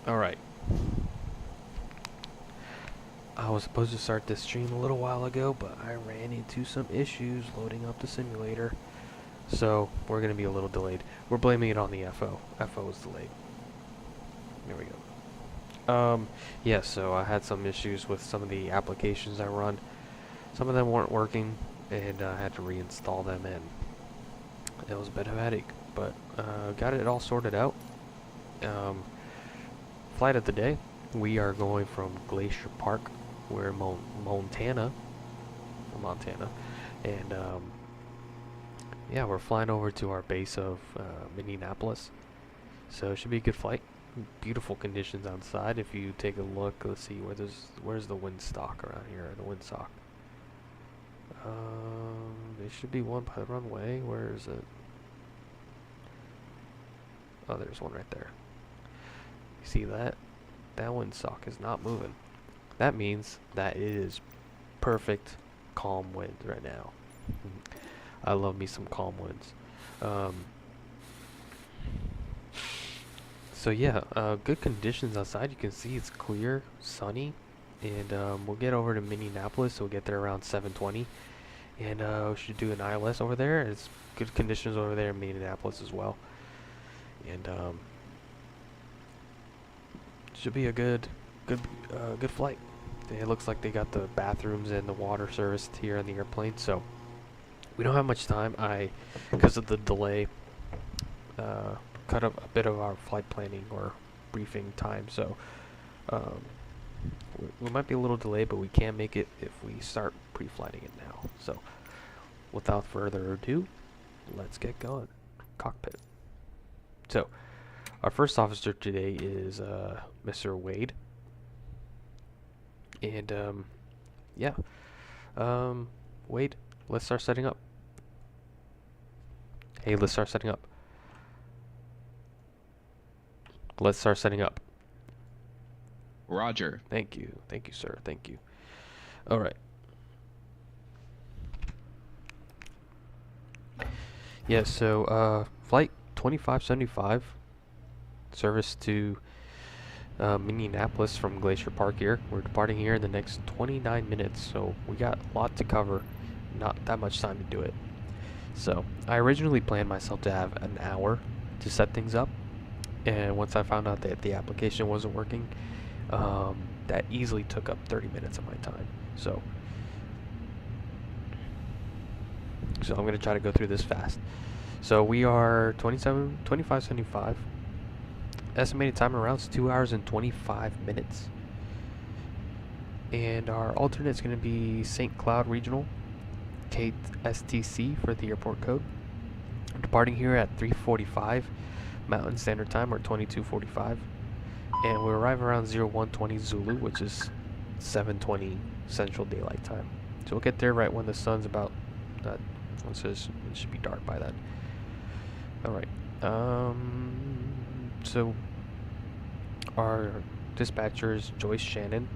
Alright, I was supposed to start this stream a little while ago, but I ran into some issues loading up the simulator. So, we're going to be a little delayed. We're blaming it on the FO. FO is delayed. There we go. Yeah, so I had some issues with some of the applications I run. Some of them weren't working, and I had to reinstall them, and it was a bit of a headache. But, got it all sorted out. Flight of the day. We are going from Glacier Park. We're in Montana, and yeah, we're flying over to our base of Minneapolis. So it should be a good flight. Beautiful conditions outside. If you take a look, let's see where's the windsock around here. The windsock. There should be one by the runway. Where is it? Oh, there's one right there. You see that? That windsock is not moving. That means that it is perfect calm wind right now. I love me some calm winds. So yeah, good conditions outside. You can see it's clear, sunny, and we'll get over to Minneapolis. So we'll get there around 7:20, and we should do an ILS over there. It's good conditions over there in Minneapolis as well, and should be a good flight. It looks like they got the bathrooms and the water serviced here on the airplane, so we don't have much time. Because of the delay, cut up a bit of our flight planning or briefing time, so we might be a little delayed, but we can make it if we start pre-flighting it now. So, without further ado, let's get going. Cockpit. So, our first officer today is Mr. Wade. And, yeah. Wade, let's start setting up. Hey, let's start setting up. Let's start setting up. Roger. Thank you. Thank you, sir. Thank you. All right. Yeah, so, flight 2575, service to Minneapolis from Glacier Park here. We're departing here in the next 29 minutes, so we got a lot to cover, not that much time to do it. So, I originally planned myself to have an hour to set things up, and once I found out that the application wasn't working, that easily took up 30 minutes of my time. So I'm going to try to go through this fast. So we are 2575. Estimated time around is 2 hours and 25 minutes. And our alternate is going to be St. Cloud Regional, Kate STC for the airport code. We're departing here at 3:45 Mountain Standard Time, or 22:45. And we arrive around 0120 Zulu, which is 7:20 Central Daylight Time. So we'll get there right when the sun's about, it should be dark by then. Alright, so our dispatcher is Joyce Shannon.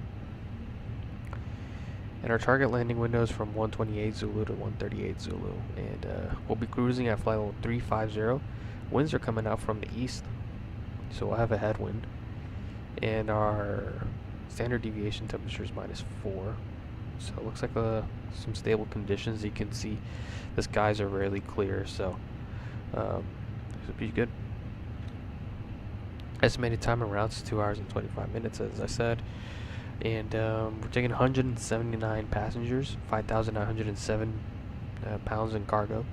And our target landing window is from 128 Zulu to 138 Zulu. And we'll be cruising at flight level 350. Winds are coming out from the east, so we'll have a headwind. And our standard deviation temperature is -4. So it looks like some stable conditions. You can see the skies are really clear, so this will be good. Estimated time around is 2 hours and 25 minutes, as I said. And we're taking 179 passengers, 5,907 pounds in cargo.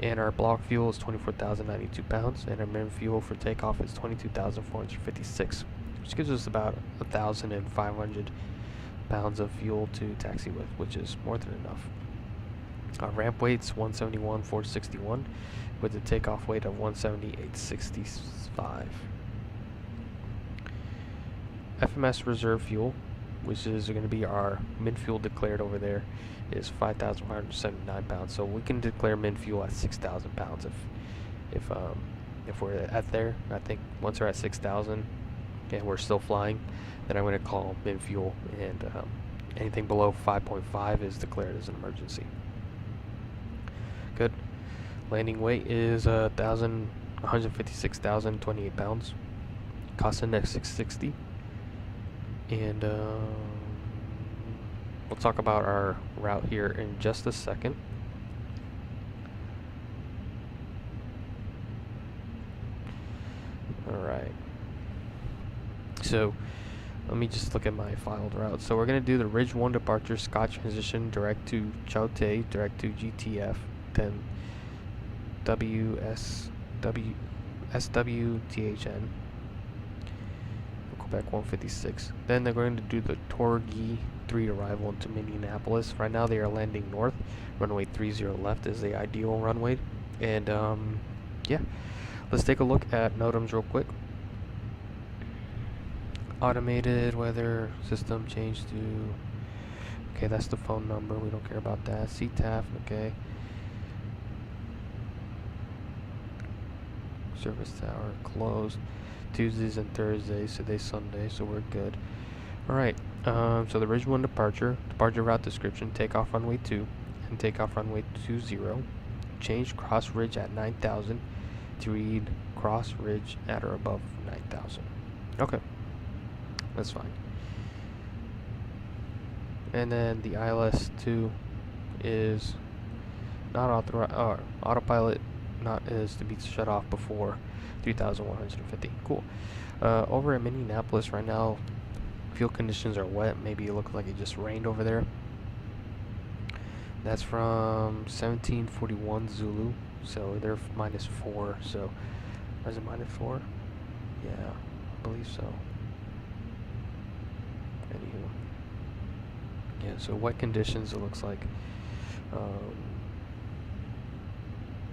And our block fuel is 24,092 pounds, and our main fuel for takeoff is 22,456, which gives us about 1,500 pounds of fuel to taxi with, which is more than enough. Our ramp weight's 171,461, with a takeoff weight of 178,65. FMS reserve fuel, which is going to be our min fuel declared over there, is 5,179 pounds. So we can declare min fuel at 6,000 pounds if we're at there. I think once we're at 6,000 and we're still flying, then I'm going to call min fuel, and anything below 5.5 is declared as an emergency. Good. Landing weight is 156,028 pounds. Cossanet 660. And we'll talk about our route here in just a second. Alright. So let me just look at my filed route. So we're going to do the Ridge 1 departure, Scott transition, direct to Choute, direct to GTF, then SWTHN, Quebec 156. Then they're going to do the Torgy 3 arrival into Minneapolis. Right now they are landing north. Runway 30 left is the ideal runway. And yeah, let's take a look at NOTAMs real quick. Automated weather system changed to, okay, that's the phone number, we don't care about that. CTAF, okay. Service tower closed Tuesdays and Thursdays, today's Sunday, so we're good. Alright, so the Ridge 1 departure route description, takeoff runway 2 and takeoff runway 20. Change cross ridge at 9,000 to read cross ridge at or above 9,000. Okay. That's fine. And then the ILS-2 is not authorized, autopilot is to be shut off before 3,150. Cool. Over at Minneapolis right now, field conditions are wet. Maybe it looks like it just rained over there. That's from 1741 Zulu, so they're -4. So, or is it -4? Yeah, I believe so. Anywho, yeah, so wet conditions, it looks like.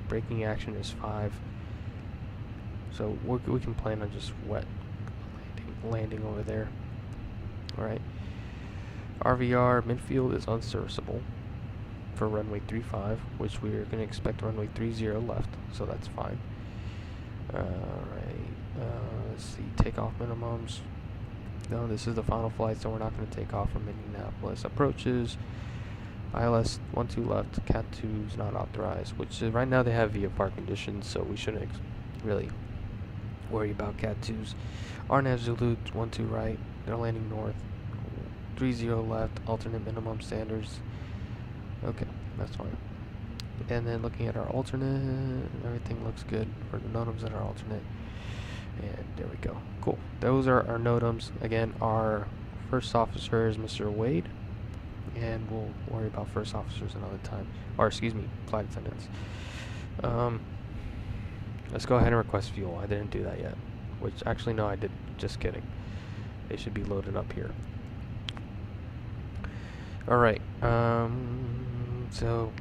Braking action is 5, so we can plan on just wet landing over there. Alright, RVR midfield is unserviceable for runway 35, which we are going to expect runway 30 left, so that's fine. Alright, let's see, takeoff minimums. No, this is the final flight, so we're not going to take off from Minneapolis. Approaches, ILS 12 left, Cat 2 is not authorized, which is, right now they have VFR conditions, so we shouldn't really worry about Cat 2s. RNAV Zulu 12 right, they're landing north. 30 left, alternate minimum standards. Okay, that's fine. And then looking at our alternate, everything looks good for the NOTAMs that are alternate. And there we go. Cool. Those are our NOTAMs. Again, our first officer is Mr. Wade, and we'll worry about first officers another time. Or excuse me, flight attendants. Let's go ahead and request fuel. I didn't do that yet. Which, actually, no, I did. Just kidding. They should be loaded up here. Alright. So,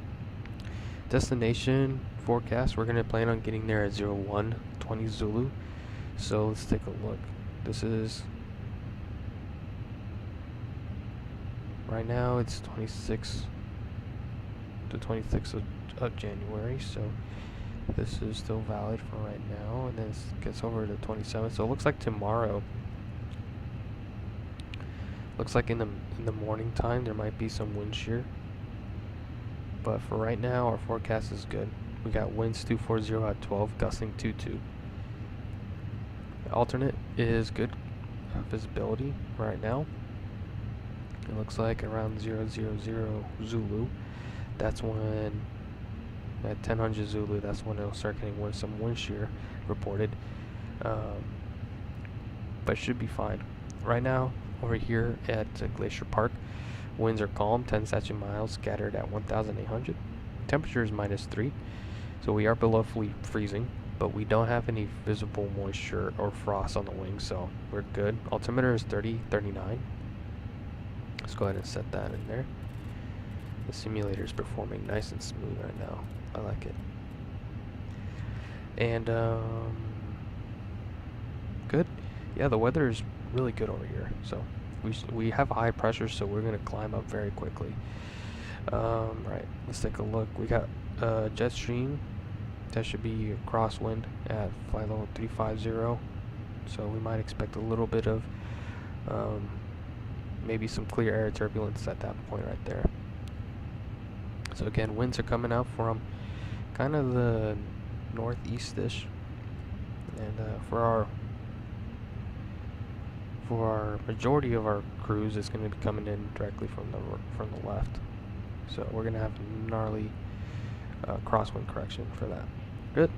destination forecast. We're going to plan on getting there at 0120 Zulu. So let's take a look. This is, right now it's 26th of January, so this is still valid for right now, and then it gets over to 27th. So it looks like tomorrow, looks like in the morning time there might be some wind shear, but for right now our forecast is good. We got winds 240 at 12, gusting 22. Alternate is good visibility right now. It looks like around 000 Zulu. That's when at 1000 Zulu. That's when it'll start getting some wind shear reported. But it should be fine. Right now, over here at Glacier Park, winds are calm, 10 statute miles, scattered at 1,800. Temperature is -3, so we are below freezing. But we don't have any visible moisture or frost on the wings, so we're good. Altimeter is 39. Let's go ahead and set that in there. The simulator is performing nice and smooth right now. I like it. And good. Yeah, the weather is really good over here. So we have high pressure, so we're gonna climb up very quickly. Right. Let's take a look. We got jet stream. That should be a crosswind at flight level 350, so we might expect a little bit of maybe some clear air turbulence at that point right there. So again, winds are coming out from kind of the northeast-ish, and for our For our majority of our crews, it's going to be coming in directly from the left. So we're going to have gnarly crosswind correction for that. Good.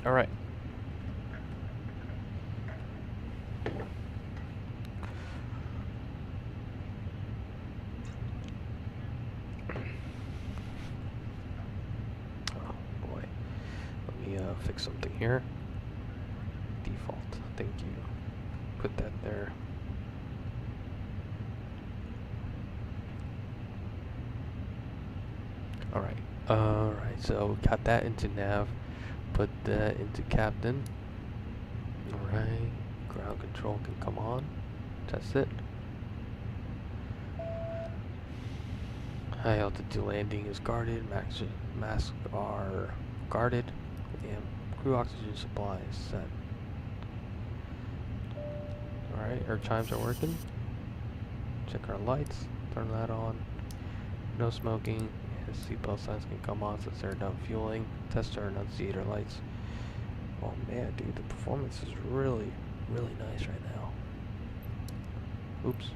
All right. Oh boy. Let me fix something here. Default. Thank you. Put that there. Alright, so we got that into nav, put that into captain. Alright, ground control can come on, test it. High altitude landing is guarded, masks are guarded, and crew oxygen supply is set. Alright, our chimes are working. Check our lights, turn that on. No smoking. Seatbelt signs can come on since they're done fueling. Test our annunciator lights. Oh man, dude, the performance is really, really nice right now. Oops.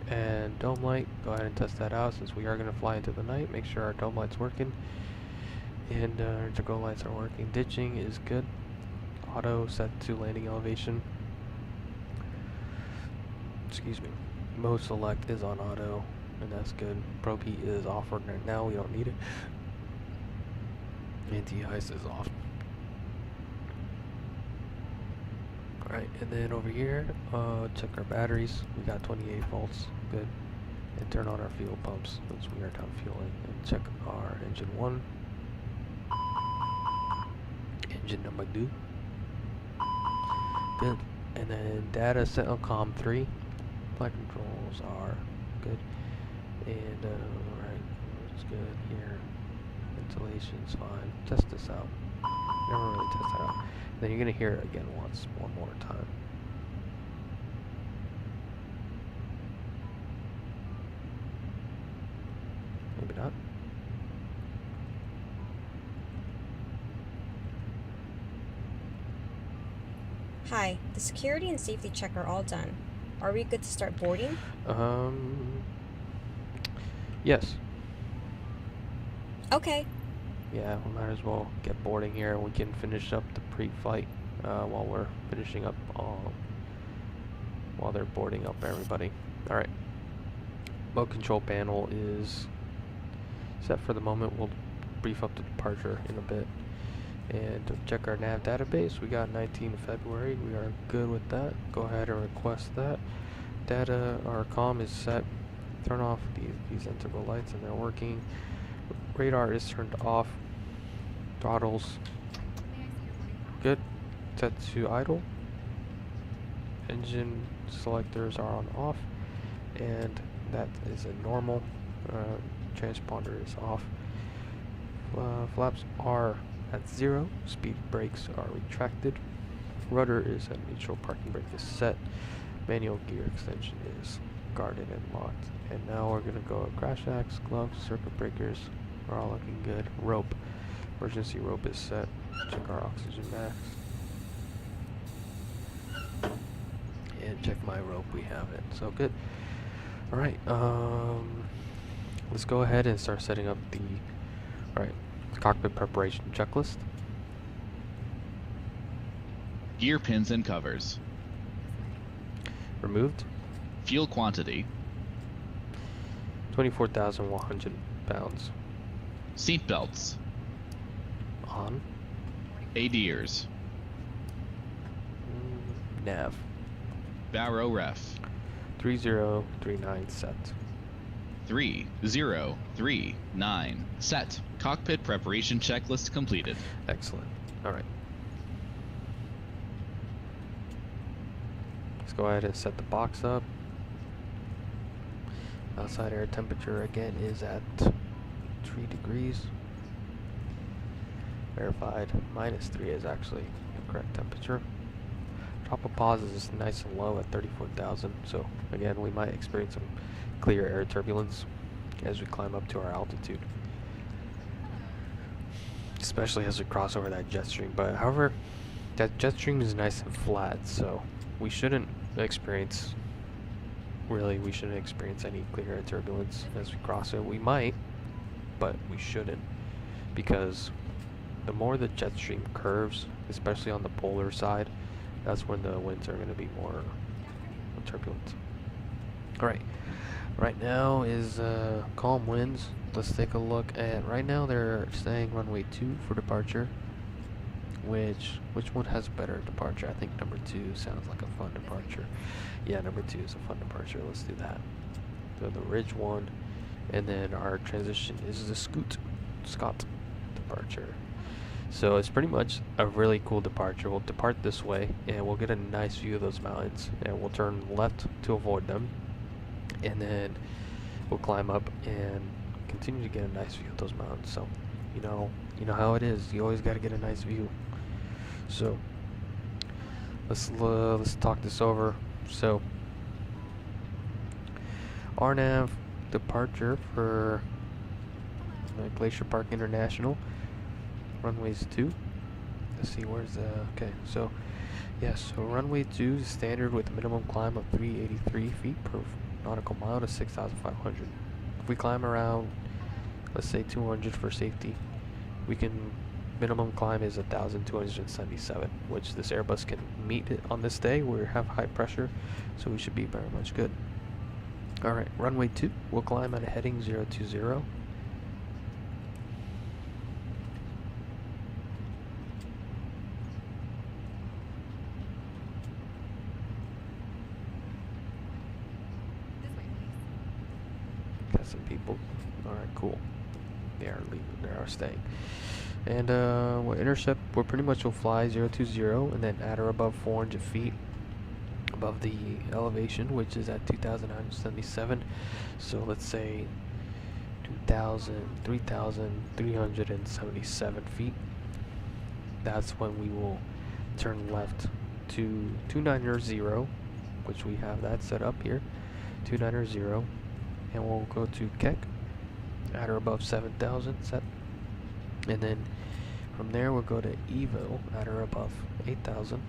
And dome light, go ahead and test that out since we are going to fly into the night. Make sure our dome light's working. And our intergo lights are working. Ditching is good. Auto set to landing elevation. Excuse me. Mode select is on auto. And that's good. Probe heat is off right now. We don't need it. Anti-ice is off. Alright, and then over here, check our batteries. We got 28 volts. Good. And turn on our fuel pumps since we are done fueling. And check our engine 1. Engine number 2. Good. And then data set on COM 3. Flight controls are good. And, alright, it's good here. Ventilation's fine. Test this out. Never really test that out. Then you're gonna hear it again one more time. Maybe not. Hi, the security and safety check are all done. Are we good to start boarding? Yes. Okay. Yeah, we might as well get boarding here. We can finish up the pre-flight while we're finishing up while they're boarding up everybody. Alright. Mode control panel is set for the moment. We'll brief up the departure in a bit. And to check our nav database, we got 19th of February. We are good with that. Go ahead and request that. Data, our comm is set. Turn off these integral lights and they're working. Radar is turned off. Throttles good. Set to idle. Engine selectors are on off, and that is a normal. Transponder is off. Flaps are at 0. Speed brakes are retracted. Rudder is at neutral. Parking brake is set. Manual gear extension is guarded and locked. And now we're gonna go crash axe, gloves, circuit breakers are all looking good. Rope, emergency rope is set. Check our oxygen max. And check my rope, we have it. So good. Alright, let's go ahead and start setting up the cockpit preparation checklist. Gear pins and covers. Removed. Fuel quantity. 24,100 pounds. Seat belts. On. ADIRS. Nav. Barrow ref. 3039 set. 3039 set. Cockpit preparation checklist completed. Excellent. Alright. Let's go ahead and set the box up. Outside air temperature again is at 3 degrees. Verified. -3 is actually the correct temperature. Drop of pause is nice and low at 34,000. So again, we might experience some clear air turbulence as we climb up to our altitude, especially as we cross over that jet stream. But however, that jet stream is nice and flat, so we shouldn't experience any clear air turbulence as we cross it. We might, but we shouldn't, because the more the jet stream curves, especially on the polar side, that's when the winds are going to be more turbulent. Alright, right now is calm winds. Let's take a look at, right now they're saying runway 2 for departure. Which one has better departure? I think number 2 sounds like a fun departure. Yeah, number 2 is a fun departure. Let's do that. So the ridge one, and then our transition is the Scott departure. So it's pretty much a really cool departure. We'll depart this way, and we'll get a nice view of those mountains, and we'll turn left to avoid them, and then we'll climb up and continue to get a nice view of those mountains. So you know how it is. You always got to get a nice view. So let's talk this over. So RNAV departure for Glacier Park International, runways 2. Let's see, where's the, okay, so yes, so runway 2 is standard with a minimum climb of 383 feet per nautical mile to 6,500. If we climb around, let's say 200 for safety, we can, minimum climb is 1,277, which this Airbus can meet it on this day. We have high pressure, so we should be very much good. Alright, runway 2, we'll climb at a heading 020. Got some people. Alright, cool. They are leaving, they are staying. And we'll intercept, we're pretty much will fly 020 and then at or above 400 feet above the elevation, which is at 2,977. So let's say 3,377 feet. That's when we will turn left to 290, which we have that set up here, 290, and we'll go to Keck at or above 7,000 set. And then from there we'll go to Evo at or above 8,000,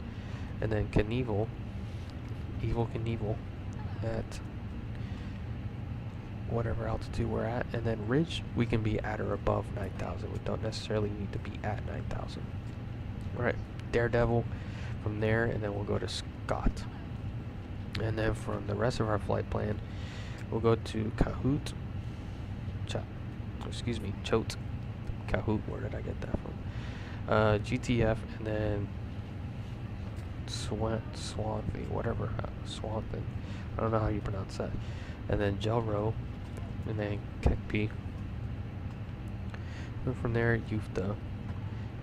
and then Knievel at whatever altitude we're at, and then Ridge we can be at or above 9,000. We don't necessarily need to be at 9,000. Alright, Daredevil from there, and then we'll go to Scott. And then from the rest of our flight plan, we'll go to Choate. Kahoot, where did I get that from? GTF, and then Swampy, whatever, Swampin. I don't know how you pronounce that. And then Gelro, and then Kekpi. And from there, Yufta.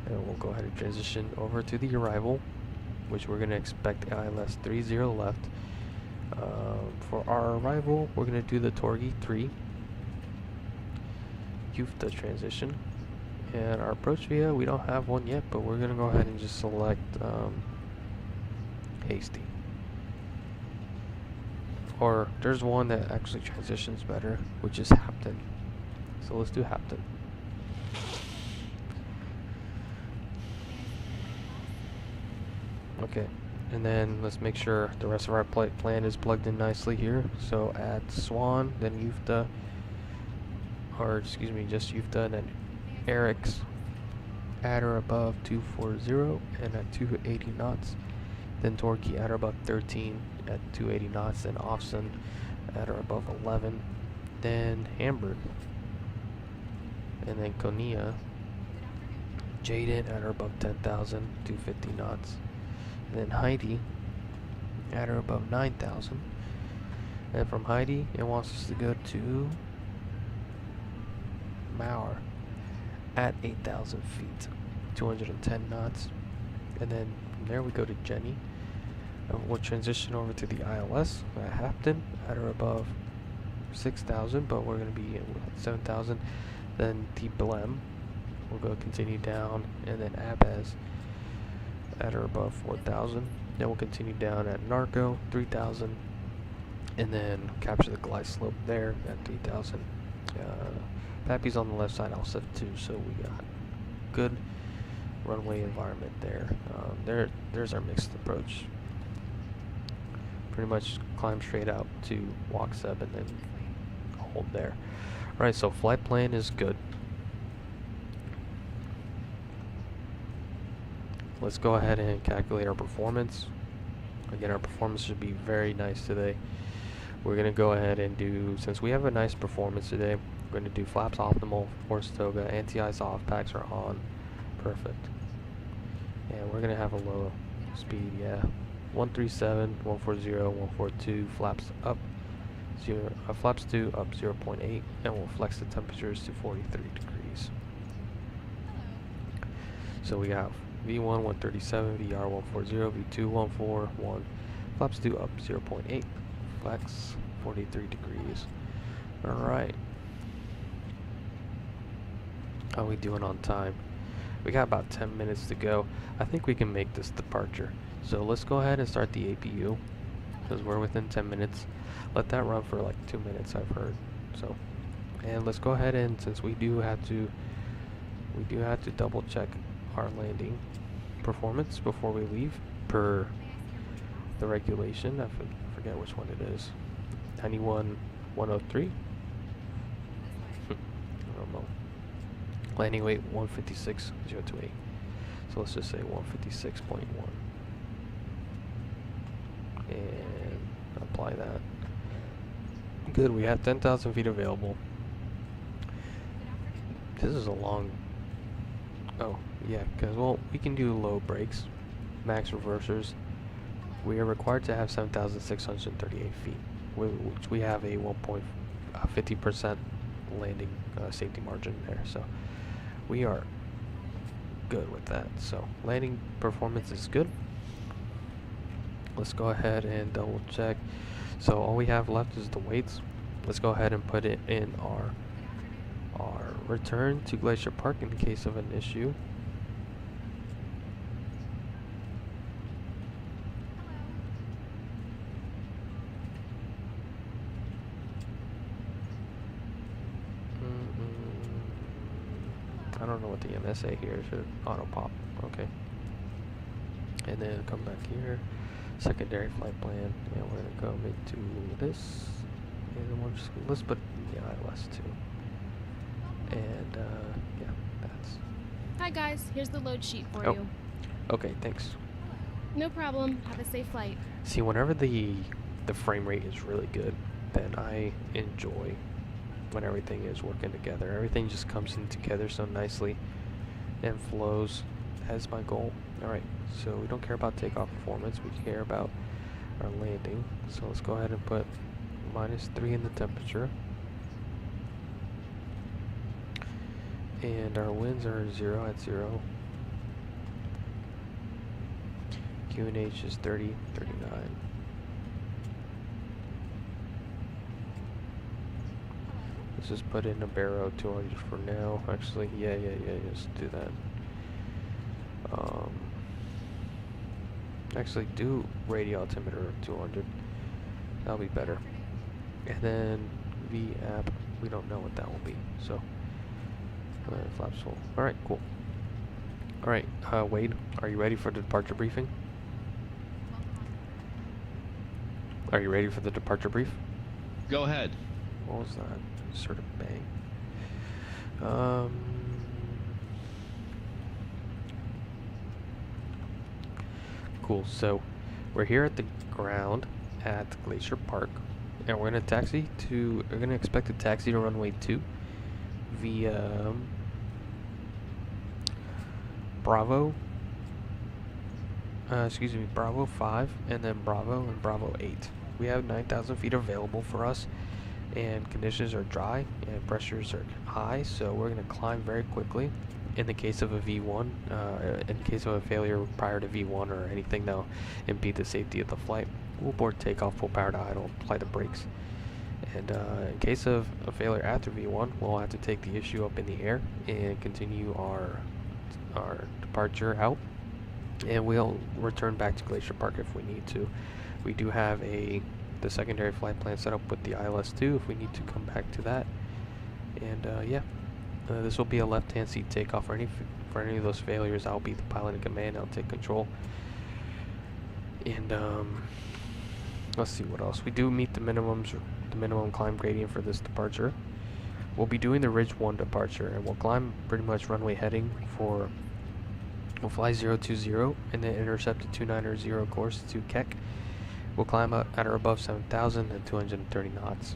And we'll go ahead and transition over to the arrival, which we're going to expect ILS 30 left. For our arrival, we're going to do the Torgi 3 Yufta transition. And our approach via, we don't have one yet, but we're going to go ahead and just select Hasty. Or there's one that actually transitions better, which is Hapton. So let's do Hapton. Okay, and then let's make sure the rest of our plan is plugged in nicely here. So at Swan, then Yufta, or excuse me, just Yufta, and then Eric's at or above 240 and at 280 knots. Then Torquay at or above 13 at 280 knots. Then Offson at or above 11. Then Hamburg. And then Konya, Jaden at or above 10,000, 250 knots. And then Heidi at or above 9,000. And from Heidi, it wants us to go to Mauer at 8,000 feet, 210 knots. And then from there we go to Jenny. We'll transition over to the ILS at Hapton at or above 6,000, but we're going to be at 7,000. Then T Blem, we'll go continue down, and then Abez at or above 4,000. Then we'll continue down at Narco 3,000, and then capture the glide slope there at 3,000. Pappy's on the left side, I'll set 2, so we got good runway environment there. There's our mixed approach. Pretty much climb straight out to walk sub and then hold there. Alright, so flight plan is good. Let's go ahead and calculate our performance. Again, our performance should be very nice today. We're going to go ahead and do, since we have a nice performance today, we're going to do flaps optimal, force toga, anti-ice off, packs are on. Perfect. And we're going to have a low speed, yeah. 137, 140, 142, flaps up, flaps to up 0.8, and we'll flex the temperatures to 43 degrees. So we have V1 137, VR 140, V2 141, flaps to up 0.8, flex 43 degrees. Alright. How are we doing on time? We got about 10 minutes to go. I think we can make this departure. So let's go ahead and start the APU because we're within 10 minutes. Let that run for like 2 minutes, I've heard. So, and let's go ahead and, since we do have to double check our landing performance before we leave per the regulation. I forget which one it is. 91-103. I don't know. Landing weight 156.028. So let's just say 156.1. And apply that. Good, we have 10,000 feet available. This is a long... Oh, yeah, because, well, we can do low brakes, max reversers. We are required to have 7,638 feet, which we have a 50% landing safety margin there. So we are good with that. So landing performance is good. Let's go ahead and double check. So all we have left is the weights. Let's go ahead and put it in our return to Glacier Park in case of an issue. I don't know what the MSA here should auto pop. Okay. And then come back here. Secondary flight plan. And we're gonna go into this. And then we're just let's put the ILS too. And yeah, that's. Hi guys, here's the load sheet for you. Okay, thanks. No problem. Have a safe flight. See, whenever the frame rate is really good, then I enjoy when everything is working together. Everything just comes in together so nicely and flows. That's my goal. Alright, so we don't care about takeoff performance, we care about our landing. So let's go ahead and put -3 in the temperature. And our winds are 0 at 0. QNH is 30, 39. Let's just put in a Barrow 200 for now. Actually, yeah, just do that. Actually, do radial altimeter 200. That'll be better. And then V app, we don't know what that will be. So, flaps full. All right, cool. All right, Wade, are you ready for the departure briefing? Are you ready for the departure brief? Go ahead. What was that? Sort of bang. Cool. So we're here at the ground at Glacier Park, and we're gonna expect a taxi to runway 2 via Bravo. Bravo 5, and then Bravo and Bravo 8. We have 9,000 feet available for us, and conditions are dry and pressures are high, so we're going to climb very quickly. In the case of a V1, in case of a failure prior to V1 or anything that'll impede the safety of the flight, we'll board takeoff, full power to idle, apply the brakes. And in case of a failure after V1, we'll have to take the issue up in the air and continue our departure out. And we'll return back to Glacier Park if we need to. We do have the secondary flight plan set up with the ILS-2 if we need to come back to that. And yeah, this will be a left-hand seat takeoff for any for any of those failures, I'll be the pilot in command. I'll take control. And let's see what else. We do meet the minimum climb gradient for this departure. We'll be doing the Ridge 1 departure, and we'll climb pretty much runway heading for. We'll fly 020 and then intercept a 290 course to Keck. We'll climb up at or above 7,000 and 230 knots.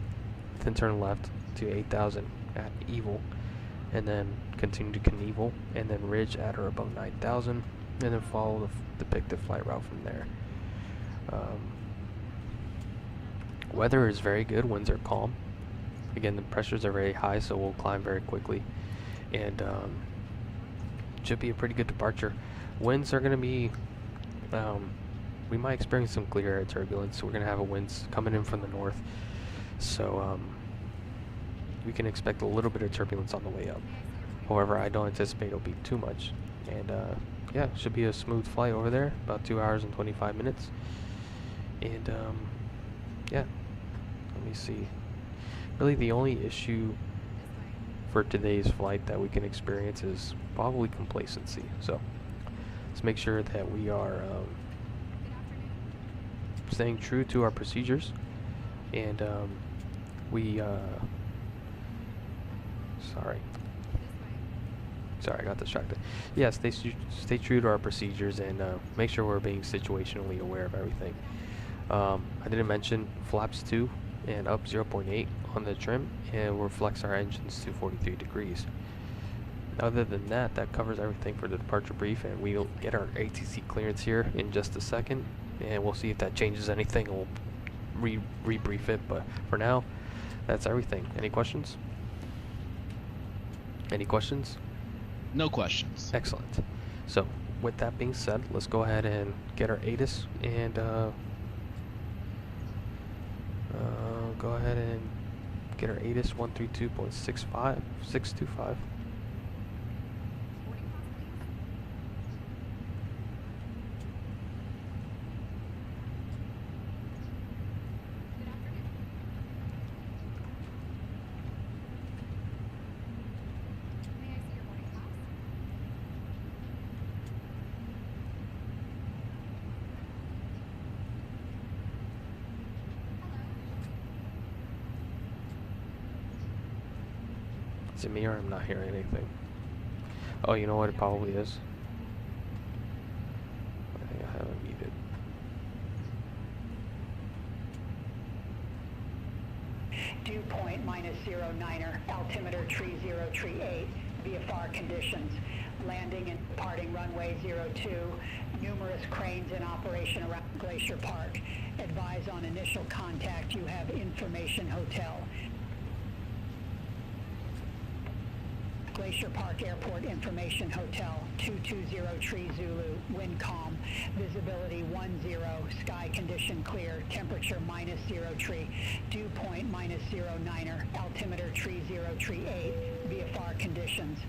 Then turn left to 8,000 at Evil, and then continue to Knievel, and then ridge at or above 9,000, and then follow the depicted flight route from there. Weather is very good. Winds are calm. Again, the pressures are very high, so we'll climb very quickly, and should be a pretty good departure. Winds are going to be, we might experience some clear air turbulence. We're going to have winds coming in from the north, so we can expect a little bit of turbulence on the way up. However, I don't anticipate it'll be too much, and yeah, should be a smooth flight over there, about 2 hours and 25 minutes, and yeah, let me see. Really, the only issue for today's flight that we can experience is probably complacency. So let's make sure that we are staying true to our procedures, and sorry, I got distracted. Yeah, stay true to our procedures, and make sure we're being situationally aware of everything. I didn't mention flaps 2 and up 0.8 on the trim, and we'll flex our engines to 43 degrees. Other than that, that covers everything for the departure brief, and we'll get our ATC clearance here in just a second, and we'll see if that changes anything, and we'll rebrief it. But for now, that's everything. Any questions? Any questions? No questions. Excellent. So with that being said, let's go ahead and get our ATIS, and go ahead and get our ATIS 132.625. Is it me, or I'm not hearing anything? Oh, you know what? It probably is. I think I have it muted. Dew point -09er, altimeter tree 038, VFR conditions. Landing and departing runway 02, numerous cranes in operation around Glacier Park. Advise on initial contact, you have information hotel. Glacier Park Airport Information Hotel, 220 Tree Zulu, wind calm, visibility 10, sky condition clear, temperature -0 tree, dew point -09er, altimeter tree 038, VFR conditions,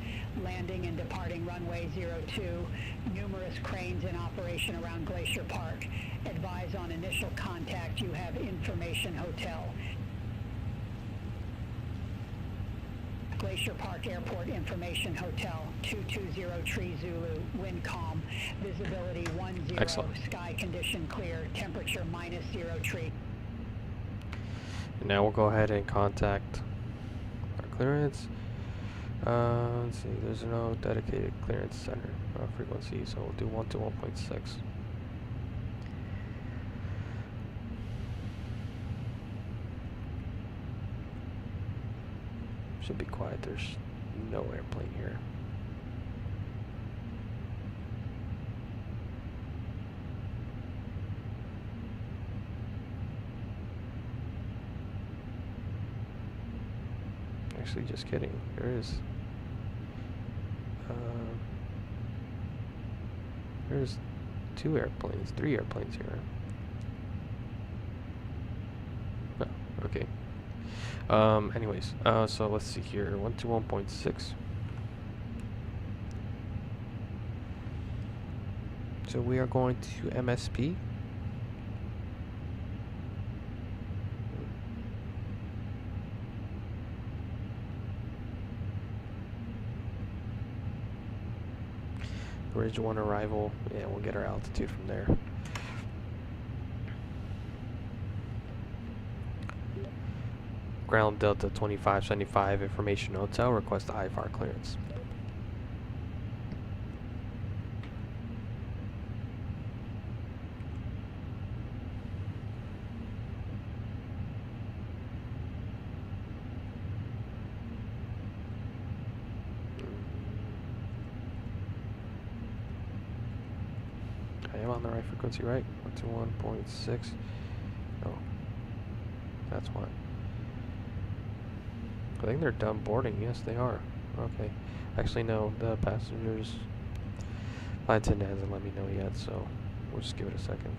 landing and departing runway 02, numerous cranes in operation around Glacier Park. Advise on initial contact, you have information hotel. Glacier Park Airport Information Hotel, 220 Tree Zulu, wind calm, visibility 10, Excellent. Sky condition clear, temperature -0 tree. And now we'll go ahead and contact our clearance. Let's see, there's no dedicated clearance center frequency, so we'll do 1 to 1.6. Should be quiet, there's no airplane here. Actually, just kidding, there is. There's 3 airplanes here. Oh, okay. Anyways, so let's see here, 1 to 1.6. So we are going to MSP. Ridge 1 arrival, and we'll get our altitude from there. Ground Delta 2575, information hotel, request IFR clearance. I am on the right frequency, right? 121.6. Oh, that's why. I think they're done boarding. Yes, they are. Okay. Actually, no. The passengers. Flight attendant hasn't let me know yet, so we'll just give it a second.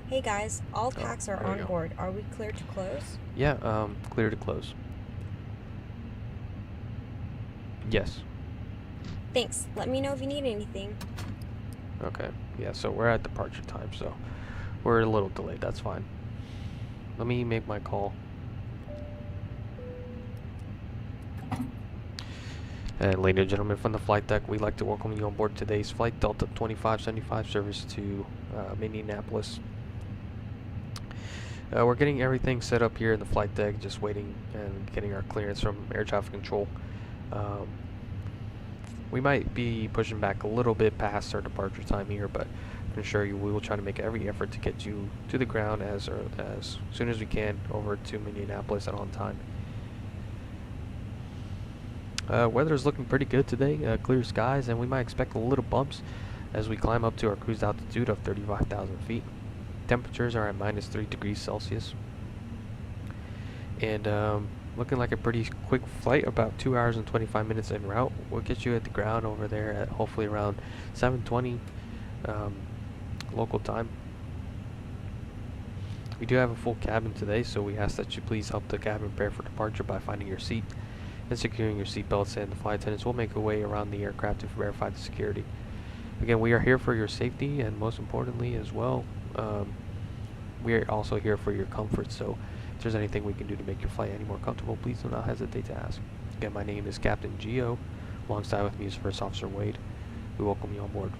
Hey guys, all packs are there we on go. board. Are we clear to close? Yeah. Clear to close. Yes. Thanks. Let me know if you need anything. Okay. Yeah. So we're at departure time, so we're a little delayed. That's fine. Let me make my call. And ladies and gentlemen, from the flight deck, we'd like to welcome you on board today's flight Delta 2575 service to Minneapolis. We're getting everything set up here in the flight deck, just waiting and getting our clearance from air traffic control. We might be pushing back a little bit past our departure time here, but I can assure you we will try to make every effort to get you to the ground as soon as we can over to Minneapolis and on time. Weather is looking pretty good today, clear skies, and we might expect a little bumps as we climb up to our cruise altitude of 35,000 feet. Temperatures are at -3 degrees Celsius. And looking like a pretty quick flight, about 2 hours and 25 minutes en route. We'll get you at the ground over there at hopefully around 7:20 local time. We do have a full cabin today, so we ask that you please help the cabin prepare for departure by finding your seat and securing your seat belts, and the flight attendants will make a way around the aircraft to verify the security. Again, we are here for your safety, and most importantly as well, we are also here for your comfort, so if there's anything we can do to make your flight any more comfortable, please do not hesitate to ask. Again, my name is Captain Gio. Alongside with me is First Officer Wade. We welcome you on board.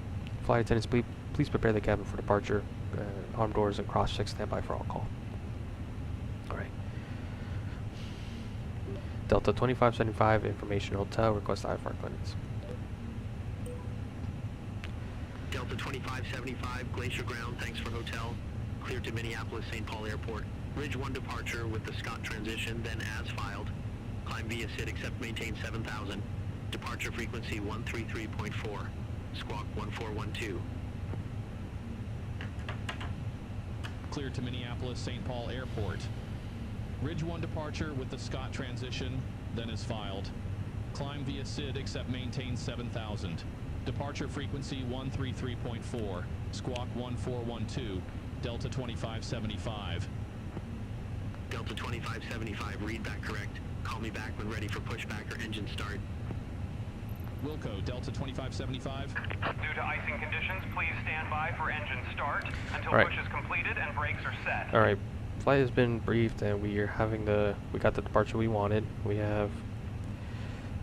Flight attendants, please prepare the cabin for departure. Armed doors and cross-check standby for all call. Alright. Delta 2575, information hotel, request IFR clearance. Delta 2575, Glacier ground, thanks for hotel. Clear to Minneapolis, St. Paul Airport. Ridge 1 departure with the Scott transition, then as filed. Climb via SID, accept maintain 7000. Departure frequency 133.4. Squawk 1412. Clear to Minneapolis, St. Paul Airport. Ridge 1 departure with the Scott transition, then is filed. Climb via SID, accept maintain 7000. Departure frequency 133.4. Squawk 1412. Delta 2575. Delta 2575, read back correct. Call me back when ready for pushback or engine start. Wilco, Delta 2575. Due to icing conditions, please stand by for engine start until All right. push is completed and brakes are set. Alright, flight has been briefed and we got the departure we wanted. We have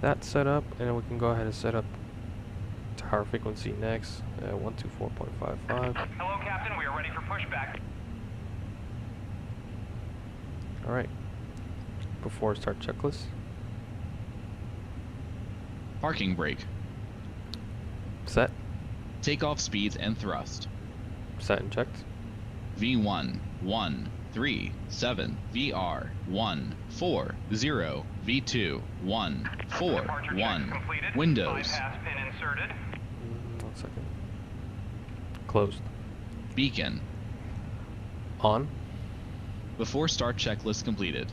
that set up, and we can go ahead and set up tower frequency next at 124.55. Hello, Captain. We are ready for pushback. Alright, before start checklist. Parking brake. Set. Takeoff speeds and thrust. Set and checked. V1 137 VR 140 V2 141 Windows. Bypass pin inserted. 1 second. Closed. Beacon. On. Before start checklist completed.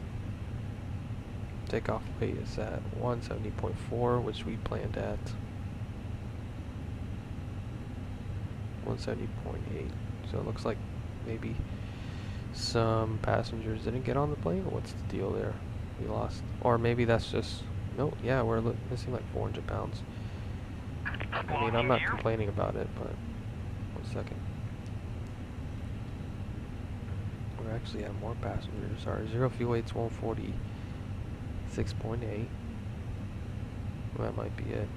Takeoff weight is at 170.4, which we planned at 170.8. So it looks like maybe some passengers didn't get on the plane. What's the deal there? We lost. Or maybe that's just... No, yeah, we're missing like 400 pounds. I mean, I'm not complaining about it, but... 1 second. We're actually at more passengers. Our zero fuel weight's 146.8. That might be it.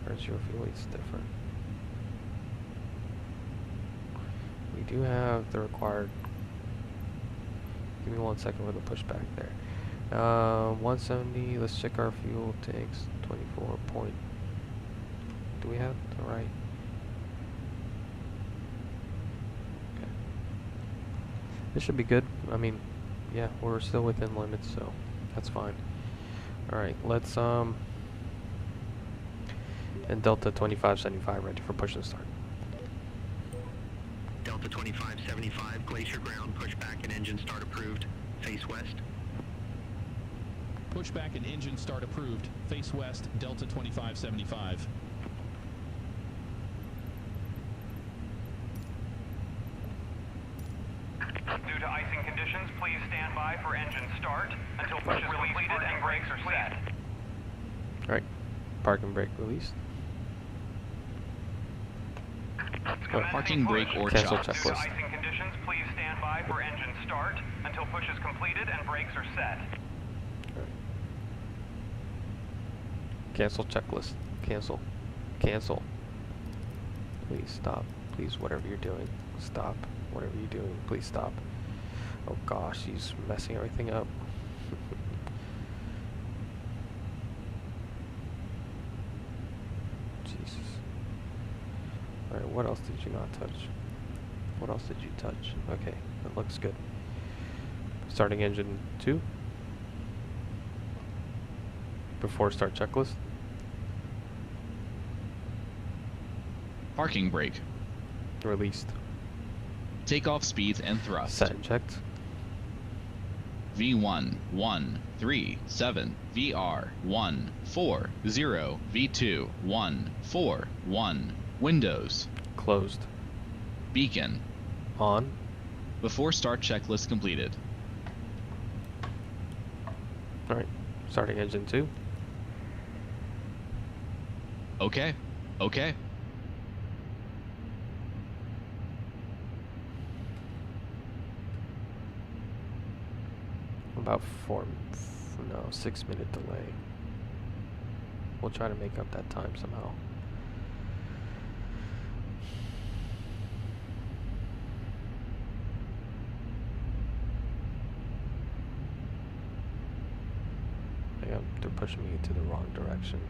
Or zero fuel weight's different. We do have the required. Give me 1 second for the pushback there. 170. Let's check our fuel tanks. 24 point. Do we have the right? Okay. This should be good. I mean, yeah, we're still within limits, so that's fine. All right, let's and Delta 2575 ready for push and start. Delta 2575, Glacier ground, pushback and engine start approved. Face west. Pushback and engine start approved. Face west, Delta 2575. Due to icing conditions, please stand by for engine start until push is completed and brakes are set. All right, park and brake released. Parking brake or Cancel chocks. Due to checklist. icing conditions, please stand by for engine start until push is completed and brakes are set. Cancel checklist. Cancel. Cancel. Please stop. Please, whatever you're doing, stop. Whatever you're doing, please stop. Oh gosh, he's messing everything up. Jesus. Alright, what else did you not touch? What else did you touch? Okay, that looks good. Starting engine 2. Before start checklist. Parking brake. Released. Takeoff speeds and thrust. Set and checked. V1 137 VR 140 V2 141 Windows. Closed. Beacon. On. Before start checklist completed. Alright. Starting engine 2. Okay. Okay. About 6-minute delay. We'll try to make up that time somehow. I think they're pushing me into the wrong direction.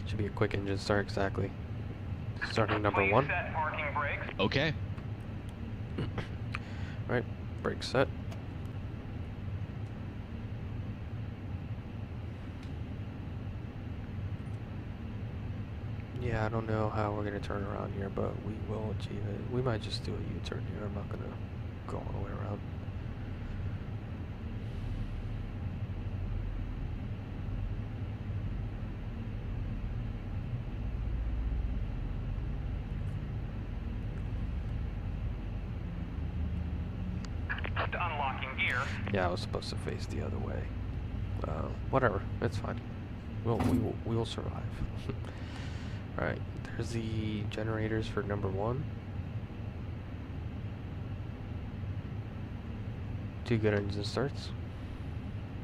Should be a quick engine start, exactly. Starting number Please 1. set parking brakes. Okay. Right, brake set. Yeah, I don't know how we're gonna turn around here, but we will achieve it. We might just do a U-turn here. I'm not gonna go all the way around. Unlocking gear. Yeah, I was supposed to face the other way. Whatever, it's fine. We'll survive. Alright, there's the generators for number 1. 2 good engine starts.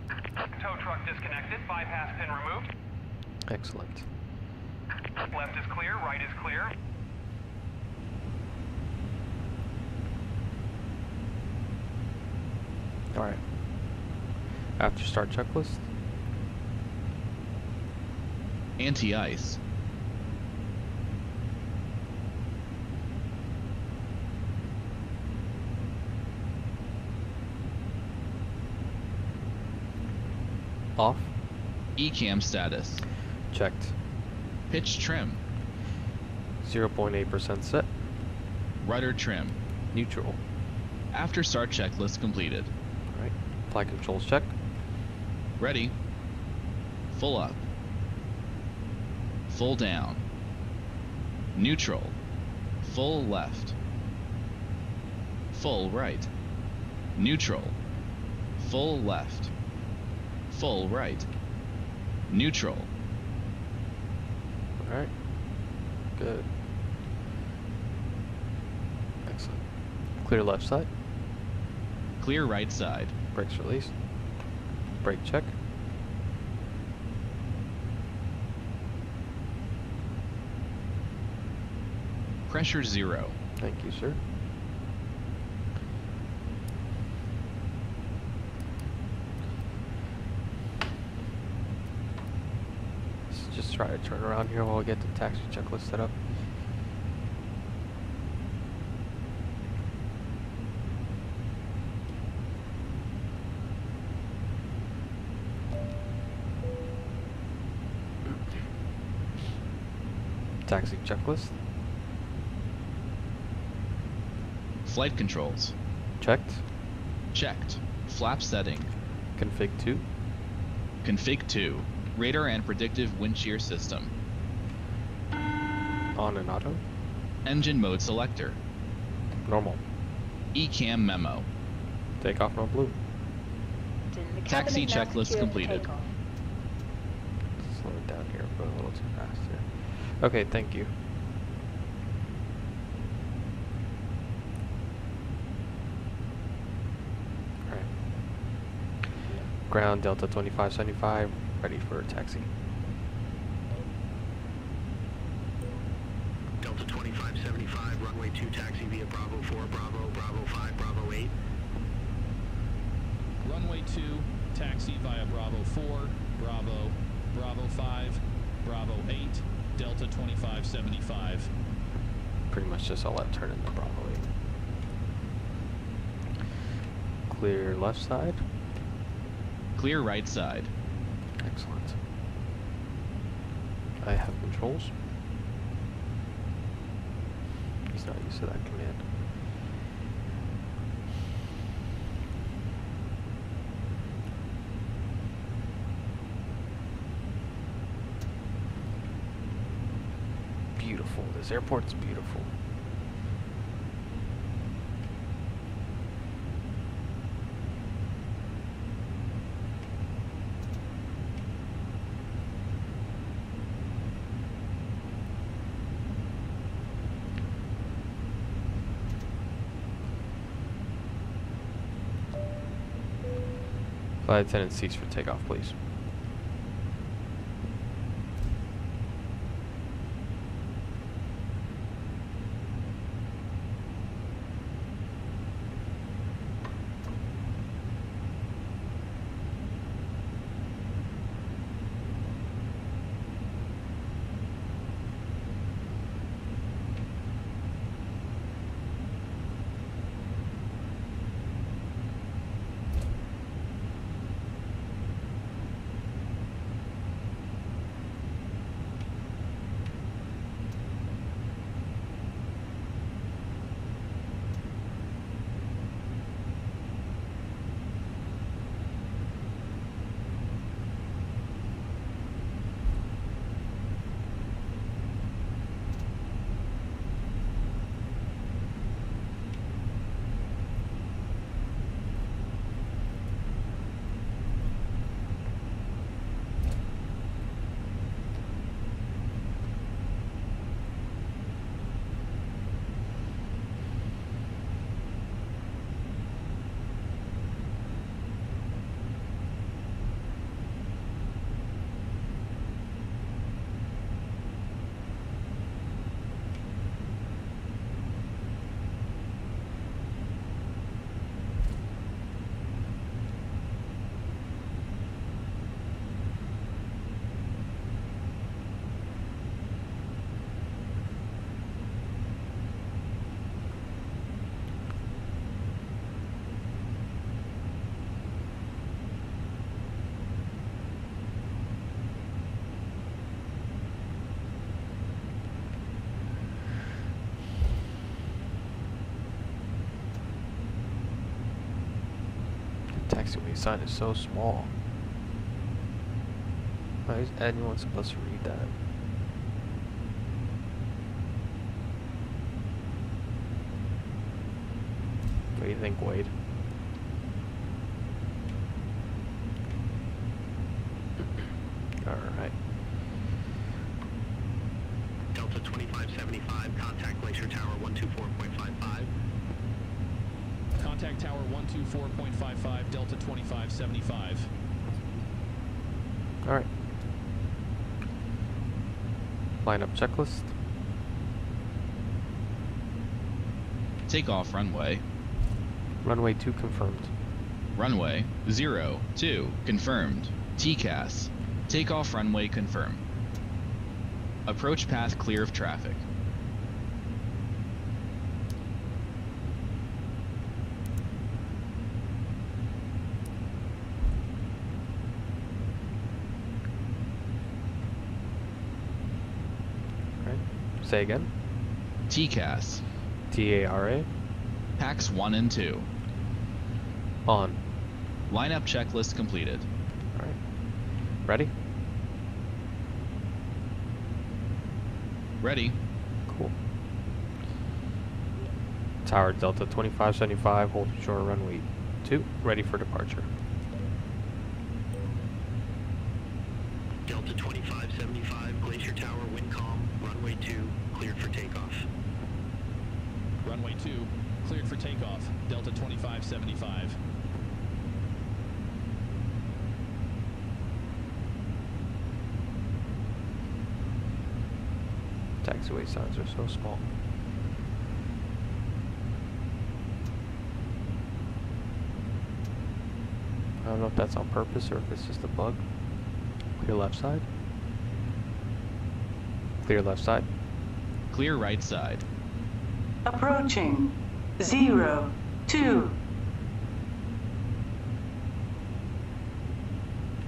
Tow truck disconnected. Bypass pin removed. Excellent. Left is clear. Right is clear. Alright. After start checklist. Anti-ice. Off. ECAM status. Checked. Pitch trim. 0.8% set. Rudder trim. Neutral. After start checklist completed. Alright. Flight controls check. Ready. Full up. Full down. Neutral. Full left. Full right. Neutral. Full left. Full right. Neutral. Alright. Good. Excellent. Clear left side. Clear right side. Brakes released. Brake check. Pressure 0. Thank you, sir. Let's just try to turn around here while we get the taxi checklist set up. Taxi checklist. Flight controls. Checked. Checked. Flap setting. Config 2. Config 2. Radar and predictive wind shear system. On and auto. Engine mode selector. Normal. ECAM memo. Takeoff no blue. Taxi checklist completed. Slow it down here, but a little too fast here. Okay, thank you. Alright. Ground Delta 2575, ready for taxi. Delta 2575, runway 2 taxi via Bravo 4, Bravo, Bravo 5, Bravo 8. Runway 2, taxi via Bravo 4, Bravo, Bravo 5, Bravo 8, Delta 2575. Pretty much just all left turn in the Bravo 8. Clear left side. Clear right side. Excellent. I have controls. He's not used to that command. Beautiful. This airport's beautiful. Flight attendant seats for takeoff, please. Taxiway sign is so small. Why is anyone supposed to read that? What do you think, Wade? Alright. 2575, contact Glacier Tower 124.55. Contact Tower 124.55, Delta 2575. All right. Lineup checklist. Takeoff runway. Runway 2 confirmed. Runway 02 confirmed. TCAS. Takeoff runway confirmed. Approach path clear of traffic. All right. Say again. TCAS. TARA. Packs 1 and 2. On. Lineup checklist completed. All right. Ready? Ready. Cool. Tower Delta 2575, holding short runway 2, ready for departure. Delta 2575, Glacier Tower, wind calm, runway 2, cleared for takeoff. Runway 2, cleared for takeoff. Delta 2575. Taxiway signs are so small. I don't know if that's on purpose or if it's just a bug. Clear left side. Clear left side. Clear right side. Approaching 02.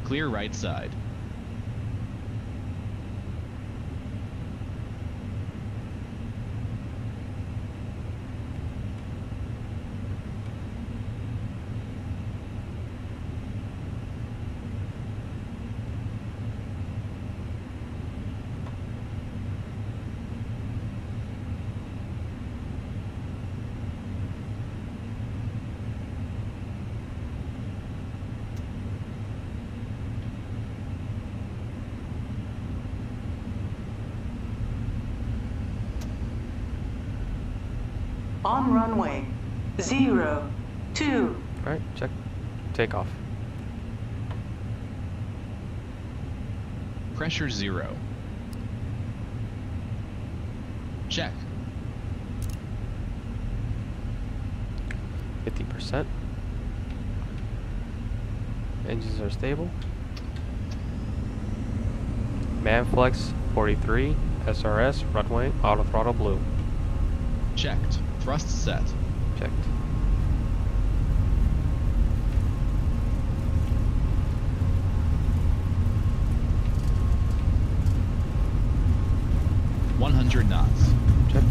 Clear right side. On runway 02. Alright, check. Takeoff. Pressure 0. Check. 50%. Engines are stable. Manflex 43, SRS, runway, auto throttle blue. Checked. Thrust set. Checked. $100 knots. Checked.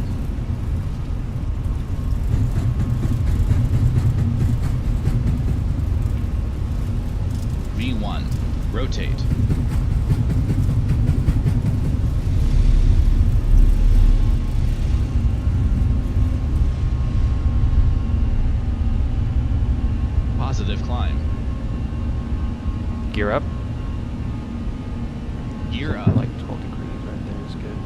V1. Rotate. Positive climb. Gear up. Gear Something up. like 12 degrees right there is good.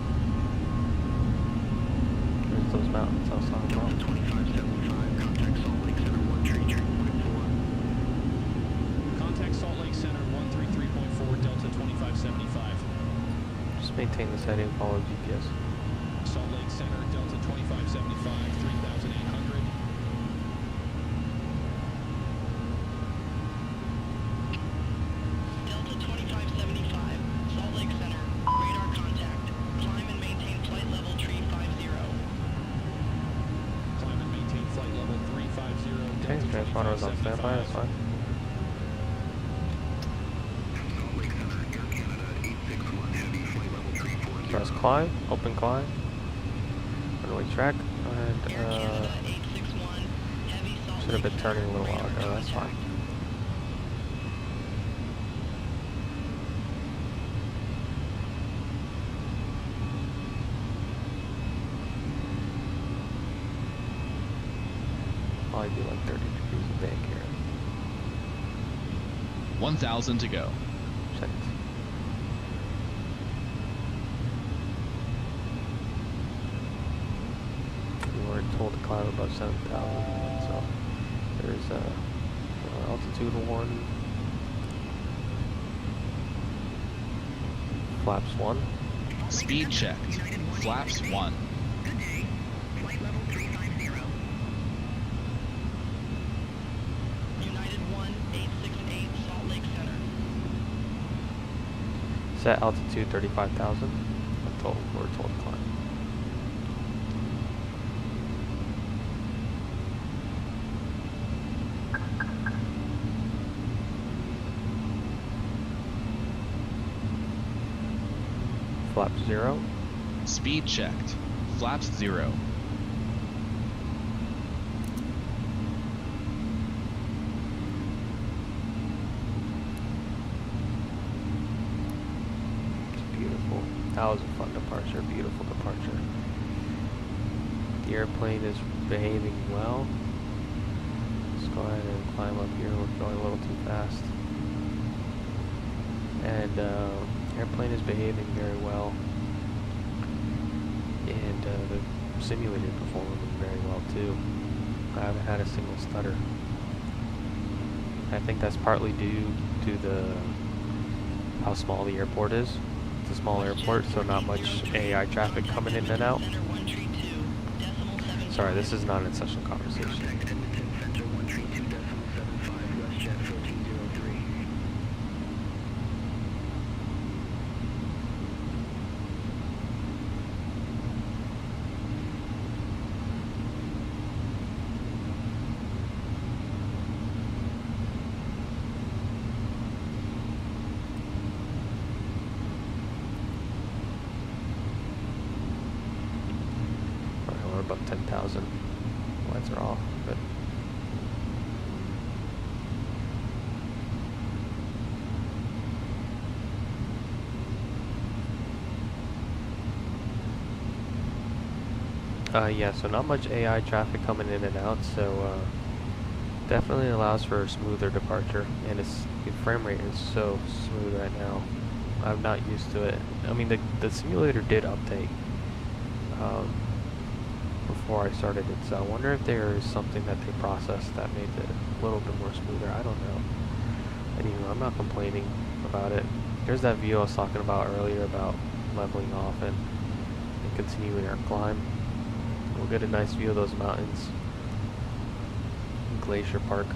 There's those mountains I was talking Delta about. 2575, contact Salt Lake Center 133.4. Contact Salt Lake Center 133.4, Delta 2575. Just maintain this heading, follow GPS. Salt Lake Center, Delta 2575, 3,800. Delta 2575, Salt Lake Center, radar contact. Climb and maintain flight level 350. Climb and maintain flight level 350. Okay, Delta transponder is on standby, that's 2575. fine. Salt Lake Center, Air Canada 861, heavy, flight level 340. Press climb, open climb. Runway track, Air and Canada 861, heavy Salt should have Lake been turning a little Center, while radar ago, that's fine. contact. Probably be like 30 degrees of bank here. 1,000 to go. Checked. climb above 7,000. So there's altitude 1, flaps 1. Speed checked. Flaps 1. Good day. Flight level 350. United 1868 Salt Lake Center. Set altitude 35,000. We're told to climb. Flap 0. Speed checked. Flaps 0. Beautiful. That was a fun departure, beautiful departure. The airplane is behaving well. Let's go ahead and climb up here. We're going a little too fast. And airplane is behaving very well. And the simulator performing very well too. I haven't had a single stutter. I think that's partly due to how small the airport is. It's a small airport, so not much AI traffic coming in and out. Sorry, this is not an session conversation. Contact Edmonton Center 132.75, WestJet 1403. We're above 10,000. Lights are off. Good. Yeah, so not much AI traffic coming in and out, so definitely allows for a smoother departure, and the frame rate is so smooth right now. I'm not used to it. I mean, the simulator did update before I started it, so I wonder if there is something that they processed that made it a little bit more smoother. I don't know. Anyway, I'm not complaining about it. There's that view I was talking about earlier about leveling off and continuing our climb. We'll get a nice view of those mountains. Glacier Park.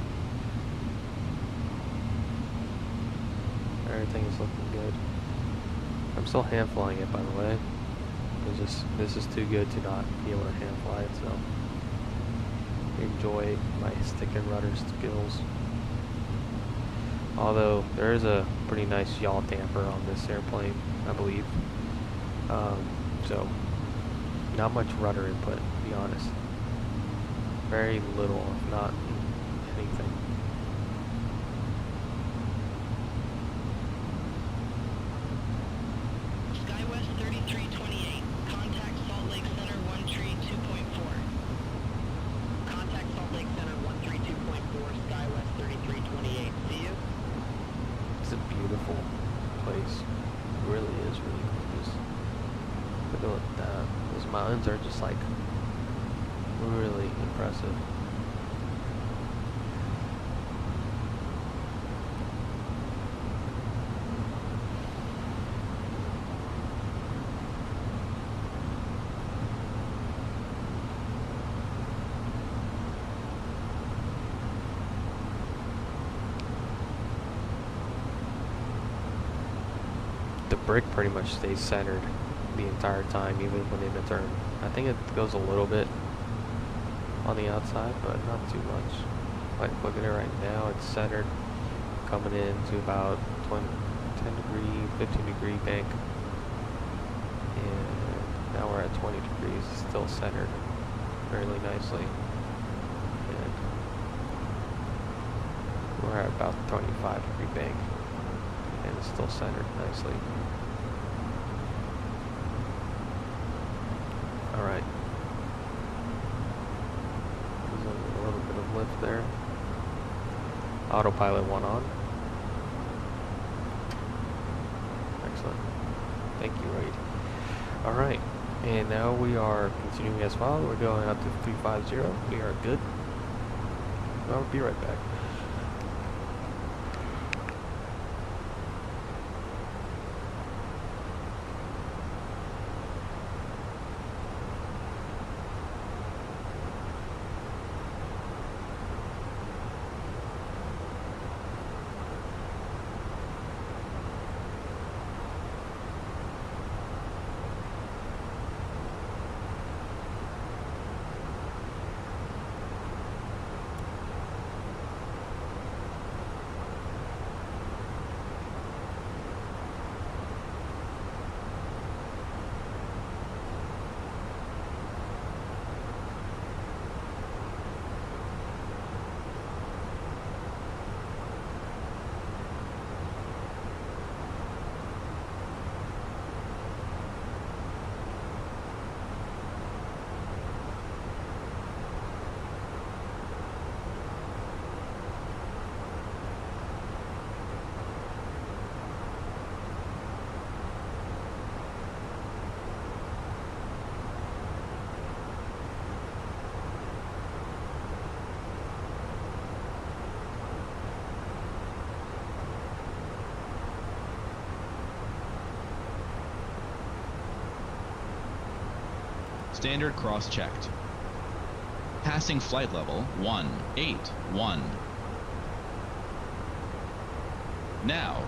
Everything is looking good. I'm still hand flying it, by the way. This is too good to not be able to hand fly it, so enjoy my stick and rudder skills. Although there is a pretty nice yaw damper on this airplane, I believe. So not much rudder input, to be honest. Very little, if not anything. SkyWest 3328. Contact Salt Lake Center 132.4. Contact Salt Lake Center 132.4. SkyWest 3328. See you. It's a beautiful place. It really is really gorgeous. Look at that. Those mountains are just like really impressive. The brick pretty much stays centered the entire time, even when in a turn. I think it goes a little bit on the outside, but not too much. Like, look at it right now, it's centered, coming in to about 10 degree, 15 degree bank. And now we're at 20 degrees, still centered fairly nicely. And we're at about 25 degree bank, and it's still centered nicely. Alright. There's a little bit of lift there. Autopilot 1 on. Excellent. Thank you, Raid. Alright. And now we are continuing as follows. We're going up to 350. We are good. I'll be right back. Standard cross-checked. Passing flight level 181. Now.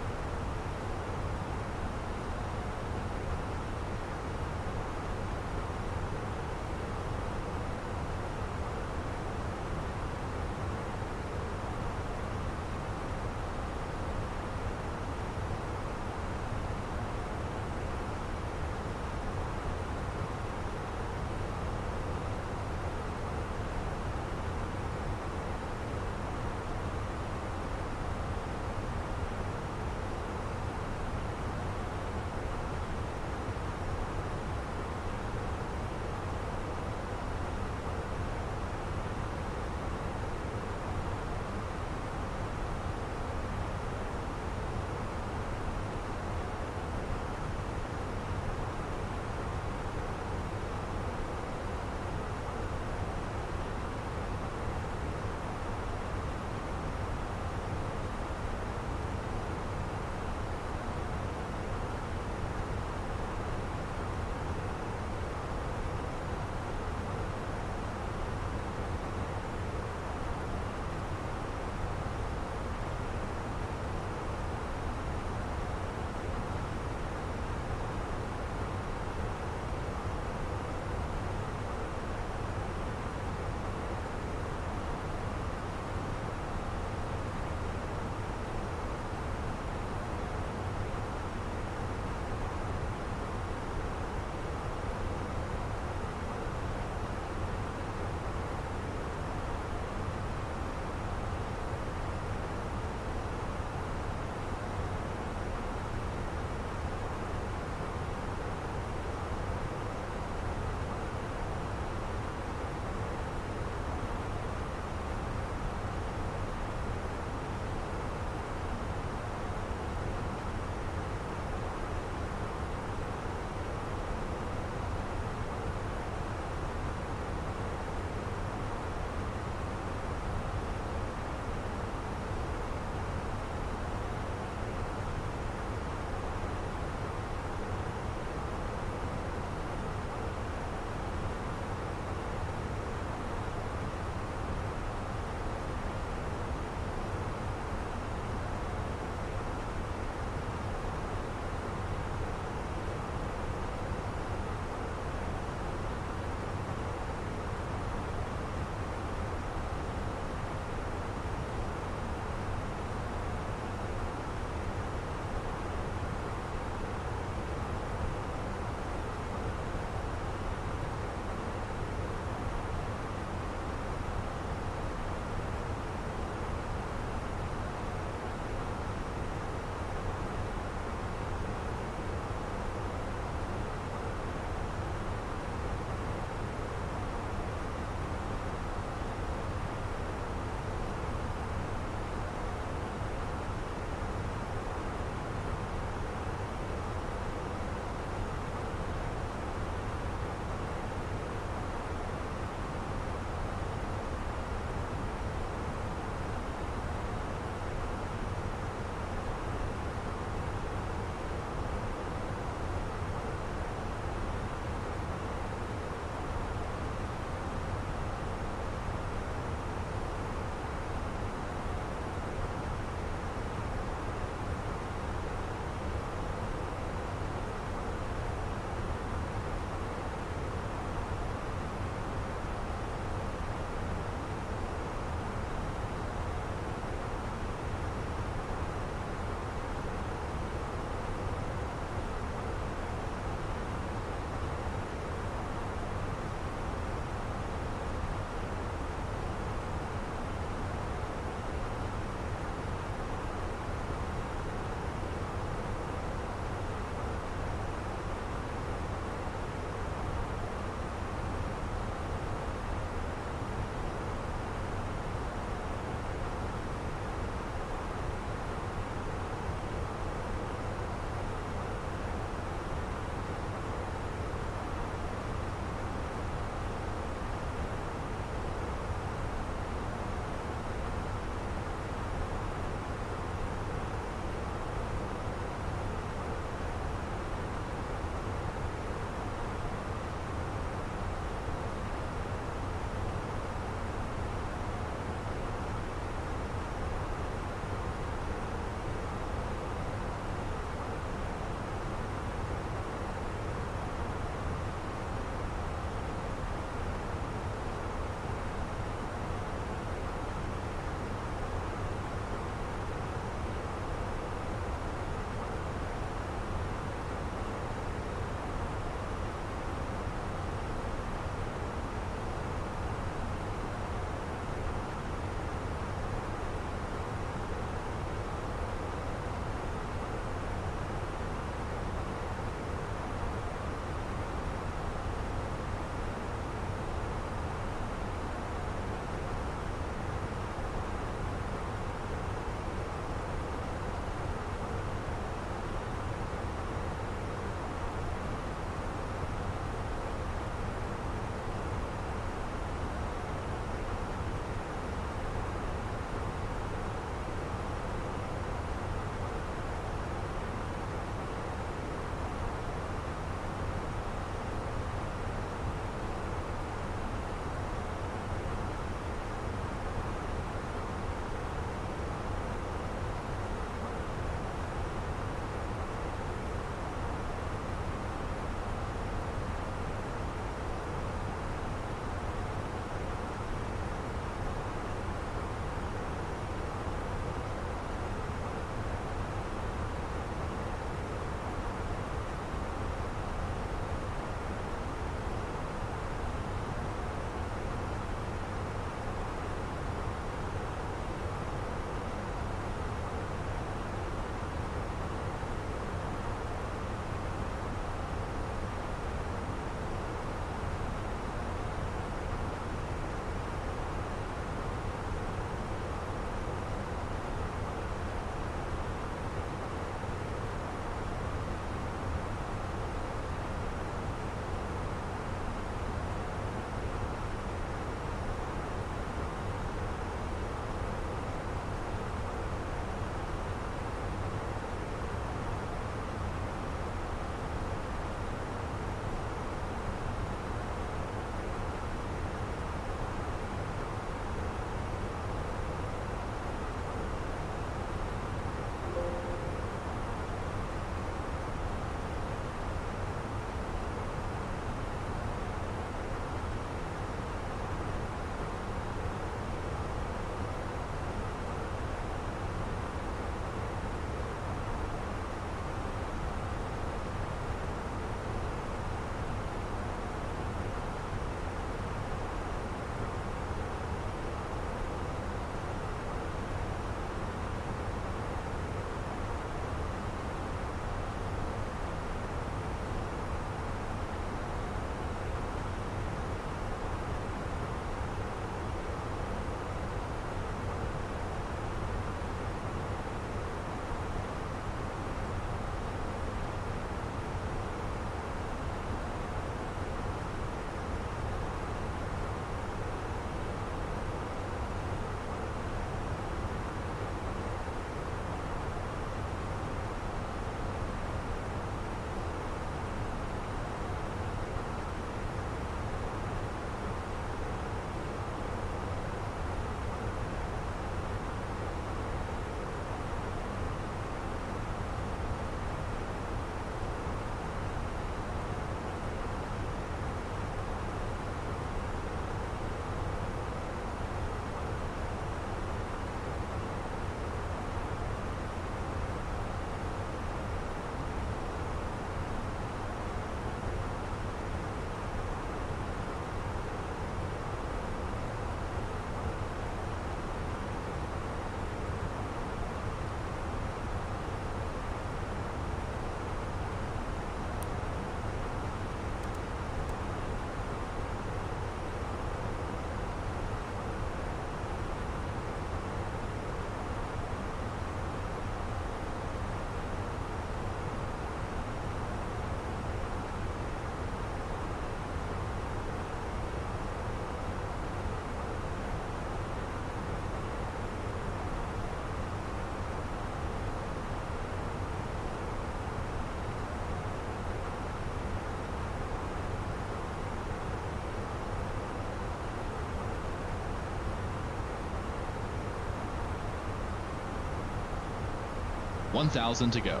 1,000 to go.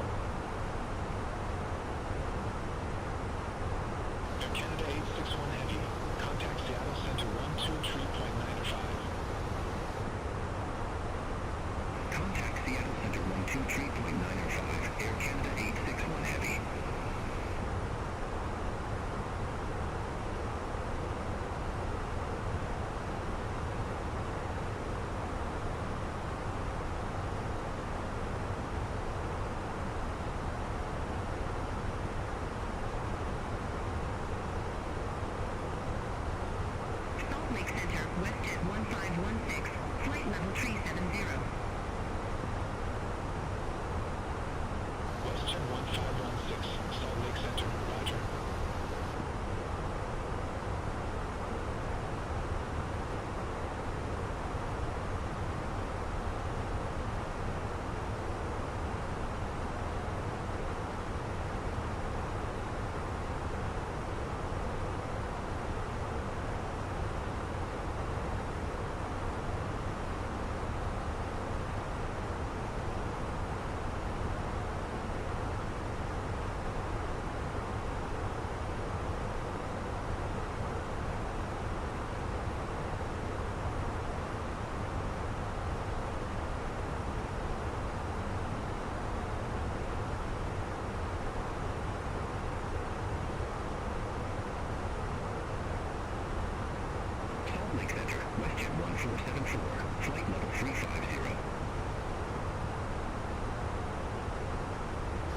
Air Canada 861 Heavy. Contact Seattle Center 123.905. Contact Seattle Center 123.905. Air Canada 861 Heavy. Salt Lake Center, WestJet 1516, flight level 370. WestJet 1516, Salt Lake Center, roger. Salt Lake Center, WestJet 1474, flight level 350.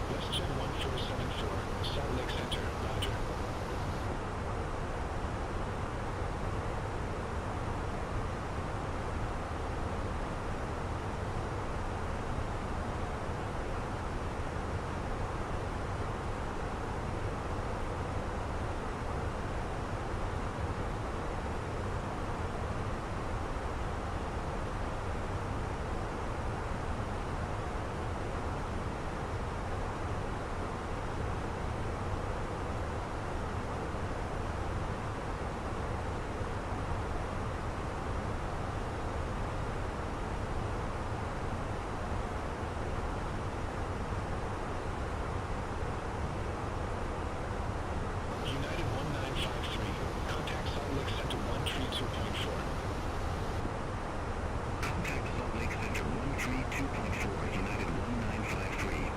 WestJet 1474, Salt Lake Center, roger. United 1953, contact Salt Lake Center 132.4. Contact Salt Lake Center 132.4, United 1953.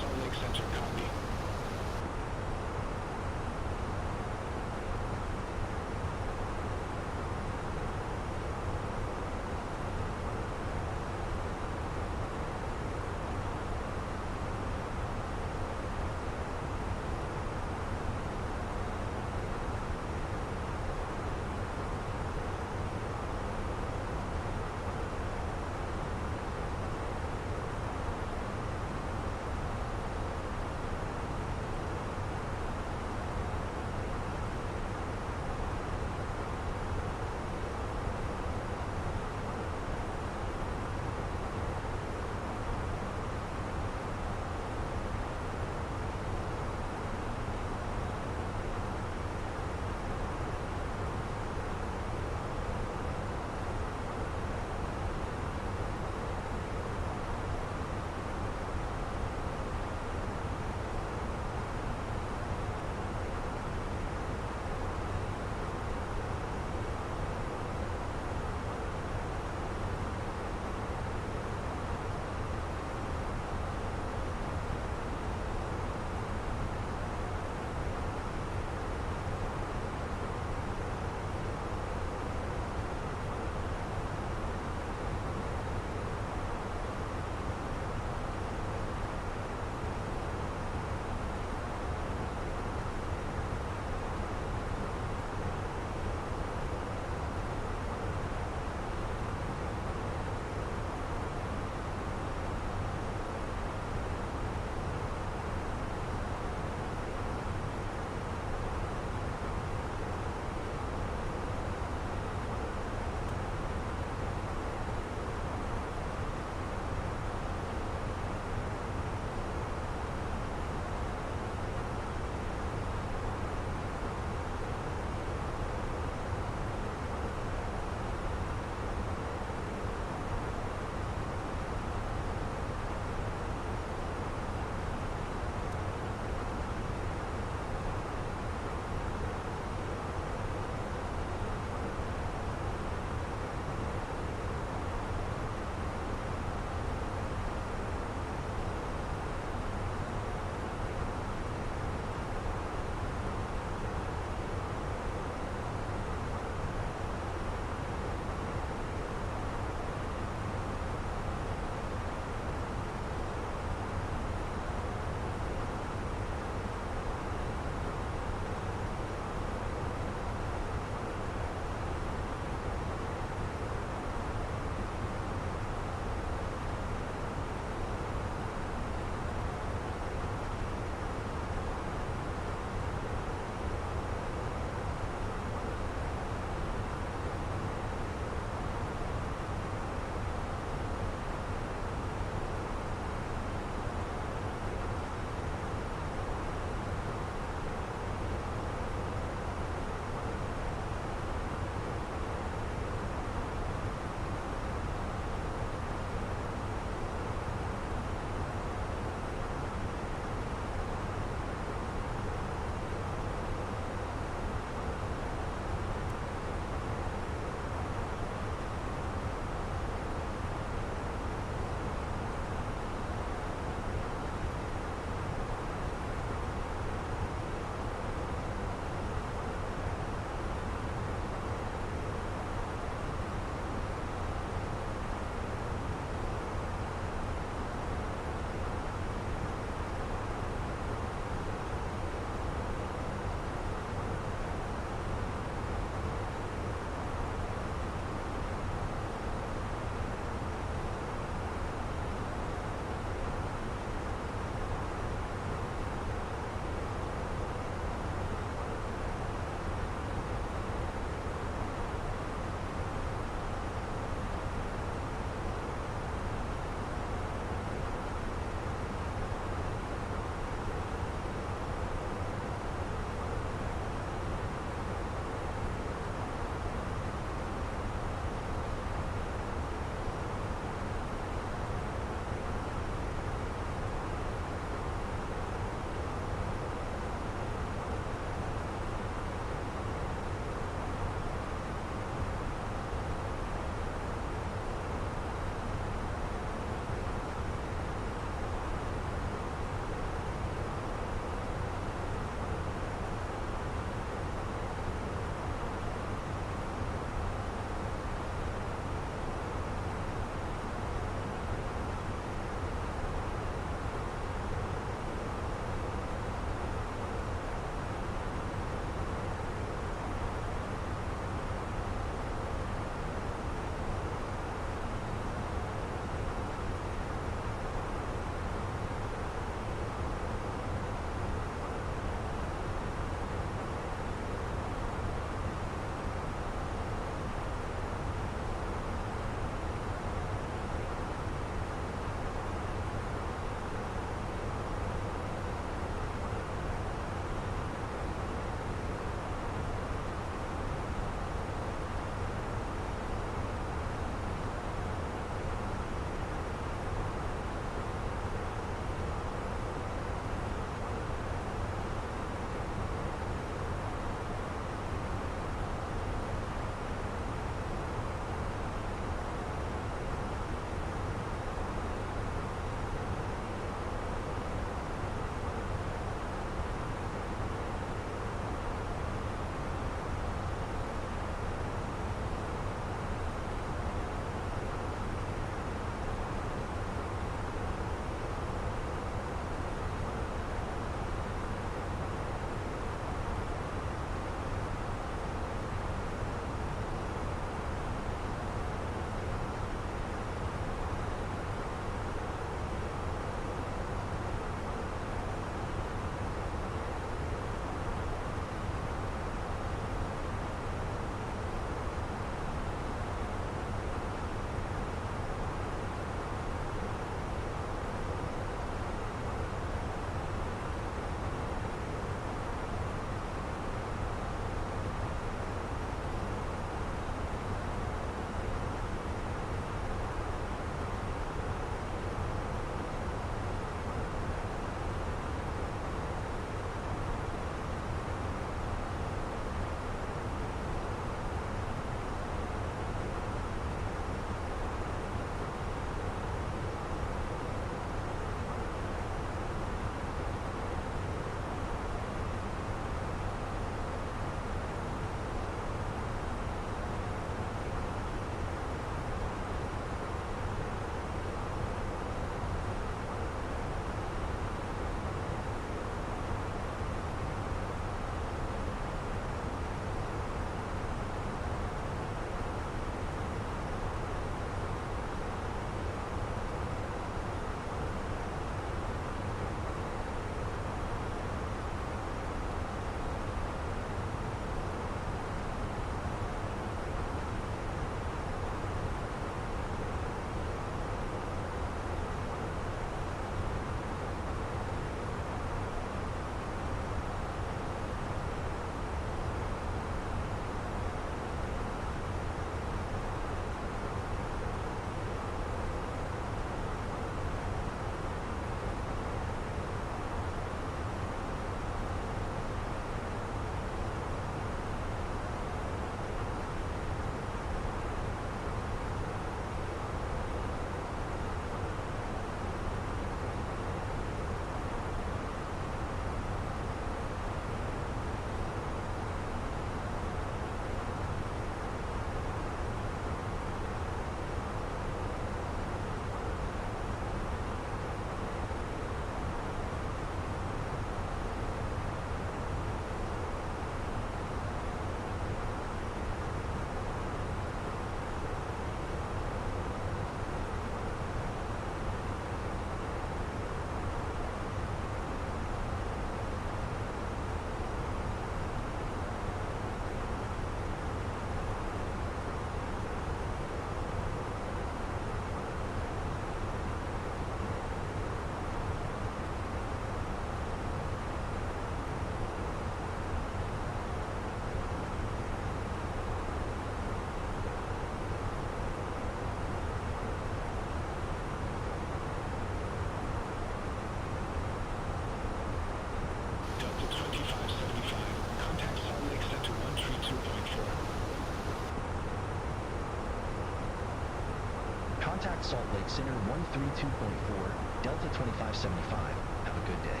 Contact Salt Lake Center 132.4, Delta 2575. Have a good day.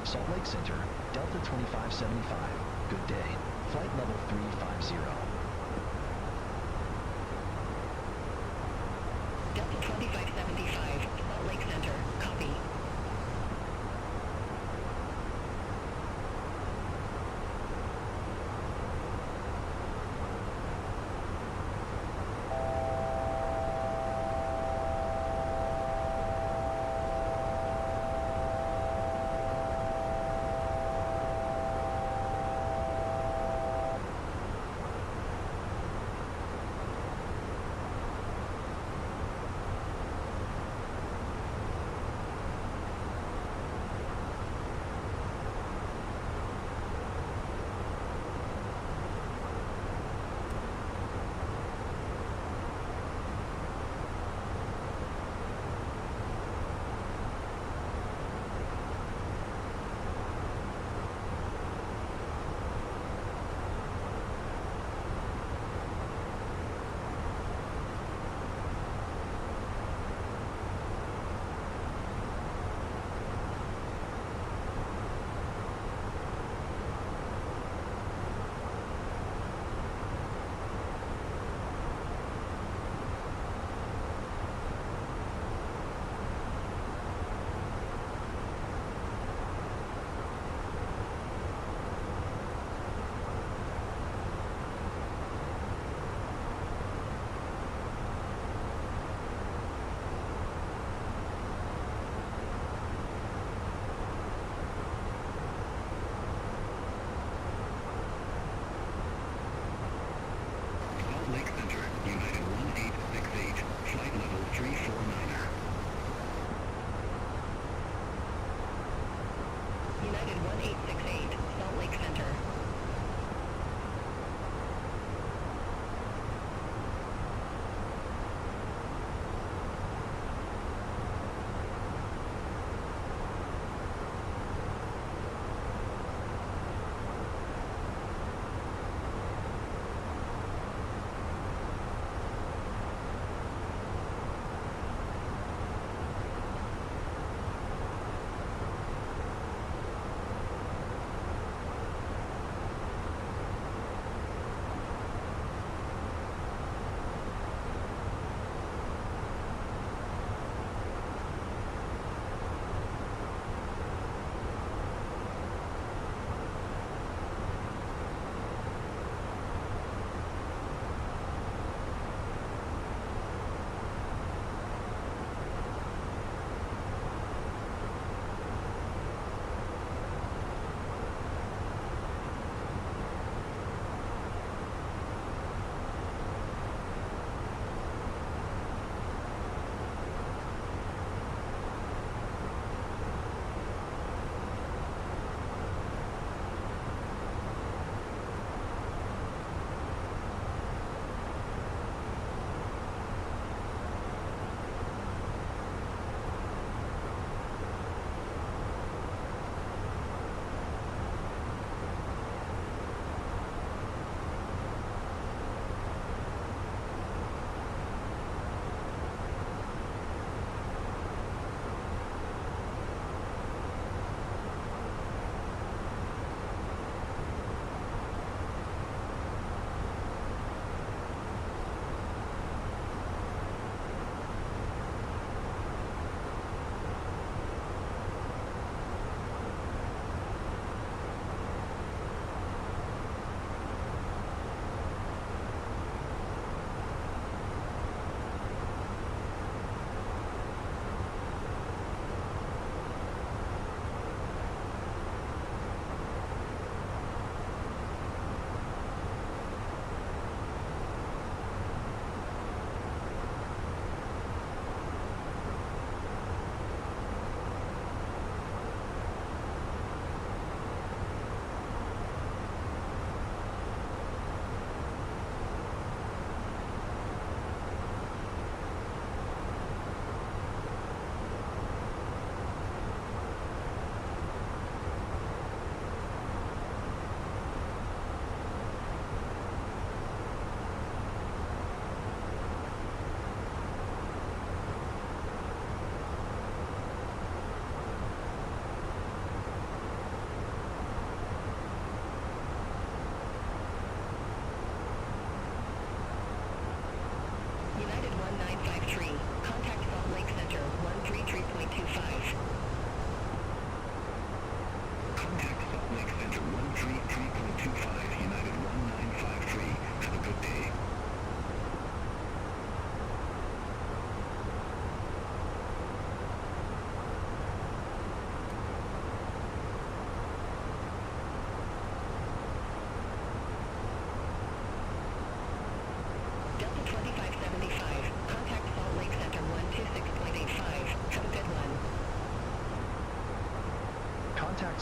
Salt Lake Center, Delta 2575. Good day. Flight level 350. Delta 2575, Salt Lake Center. Copy.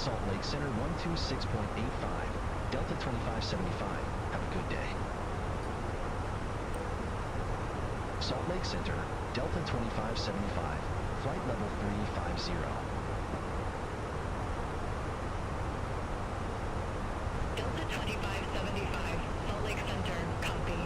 Salt Lake Center 126.85, Delta 2575. Have a good day. Salt Lake Center, Delta 2575, flight level 350. Delta 2575, Salt Lake Center, copy.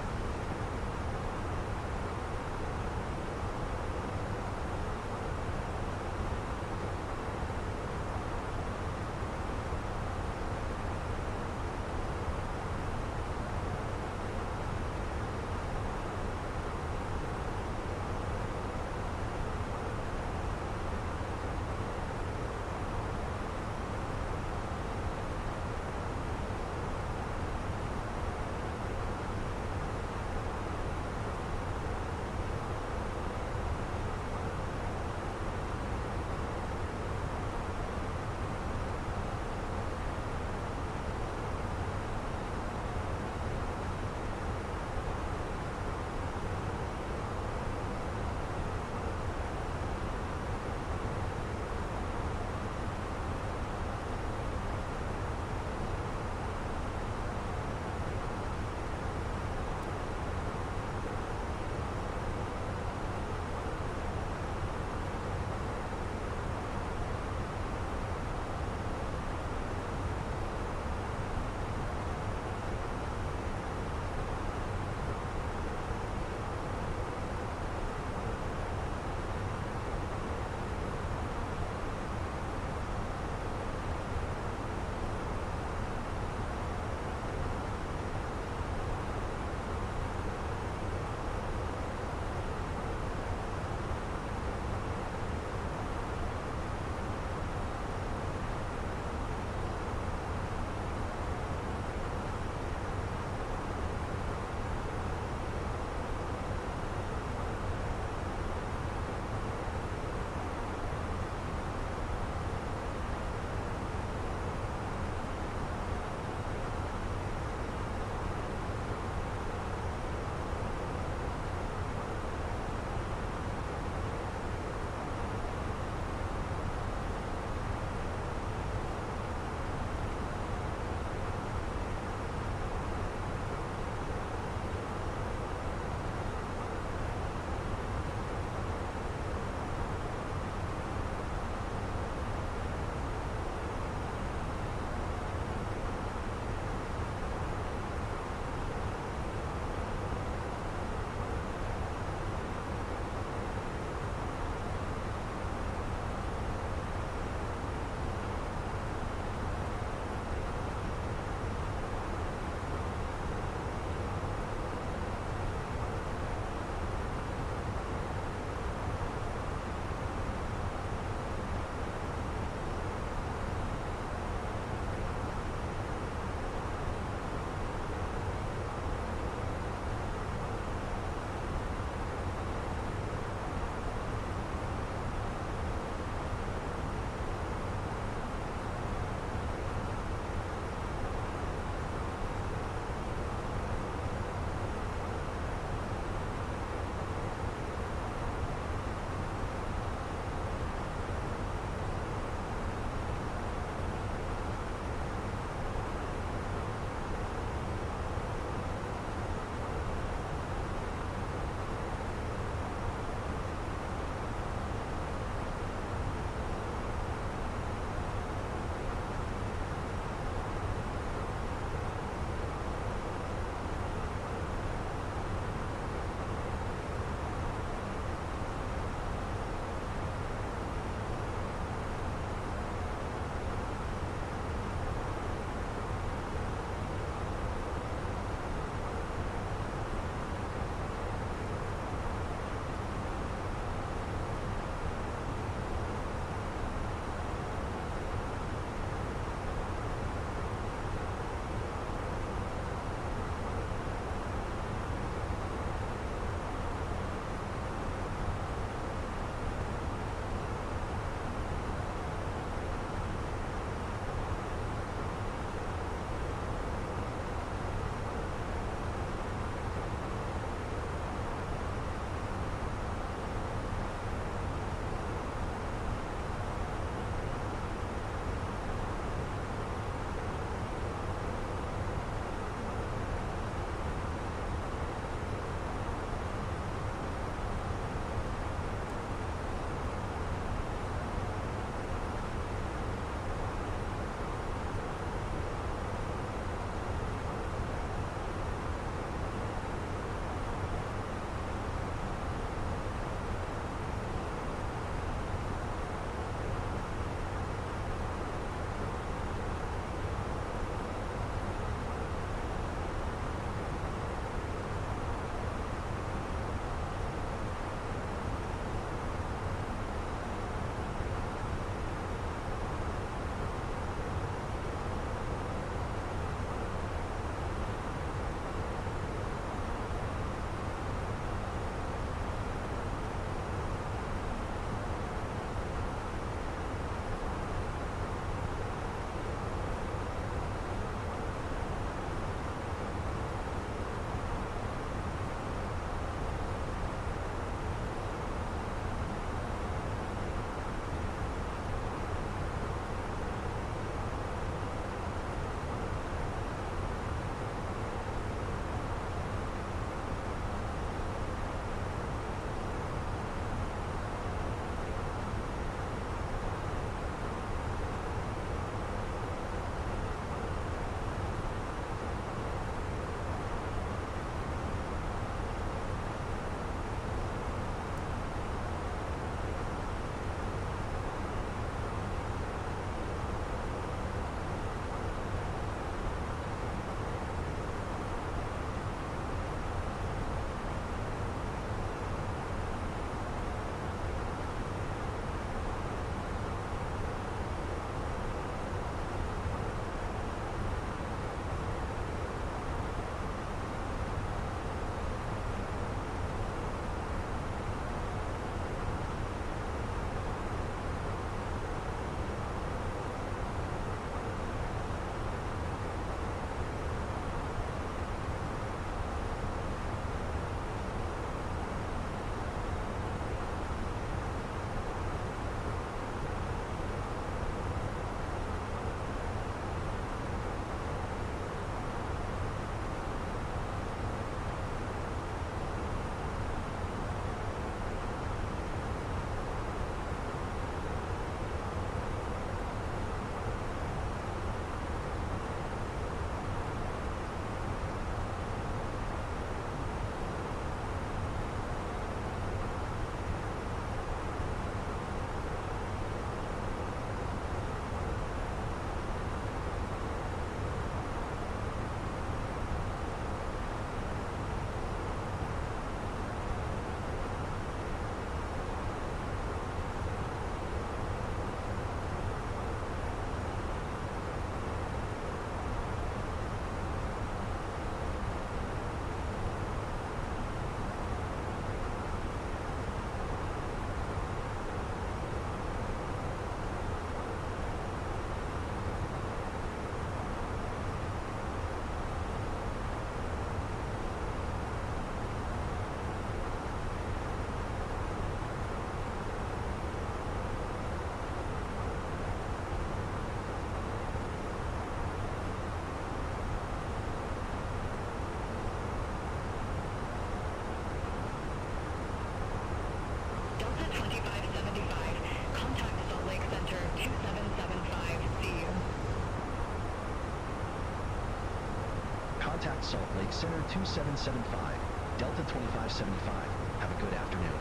Contact Salt Lake Center 2775, Delta 2575. Have a good afternoon.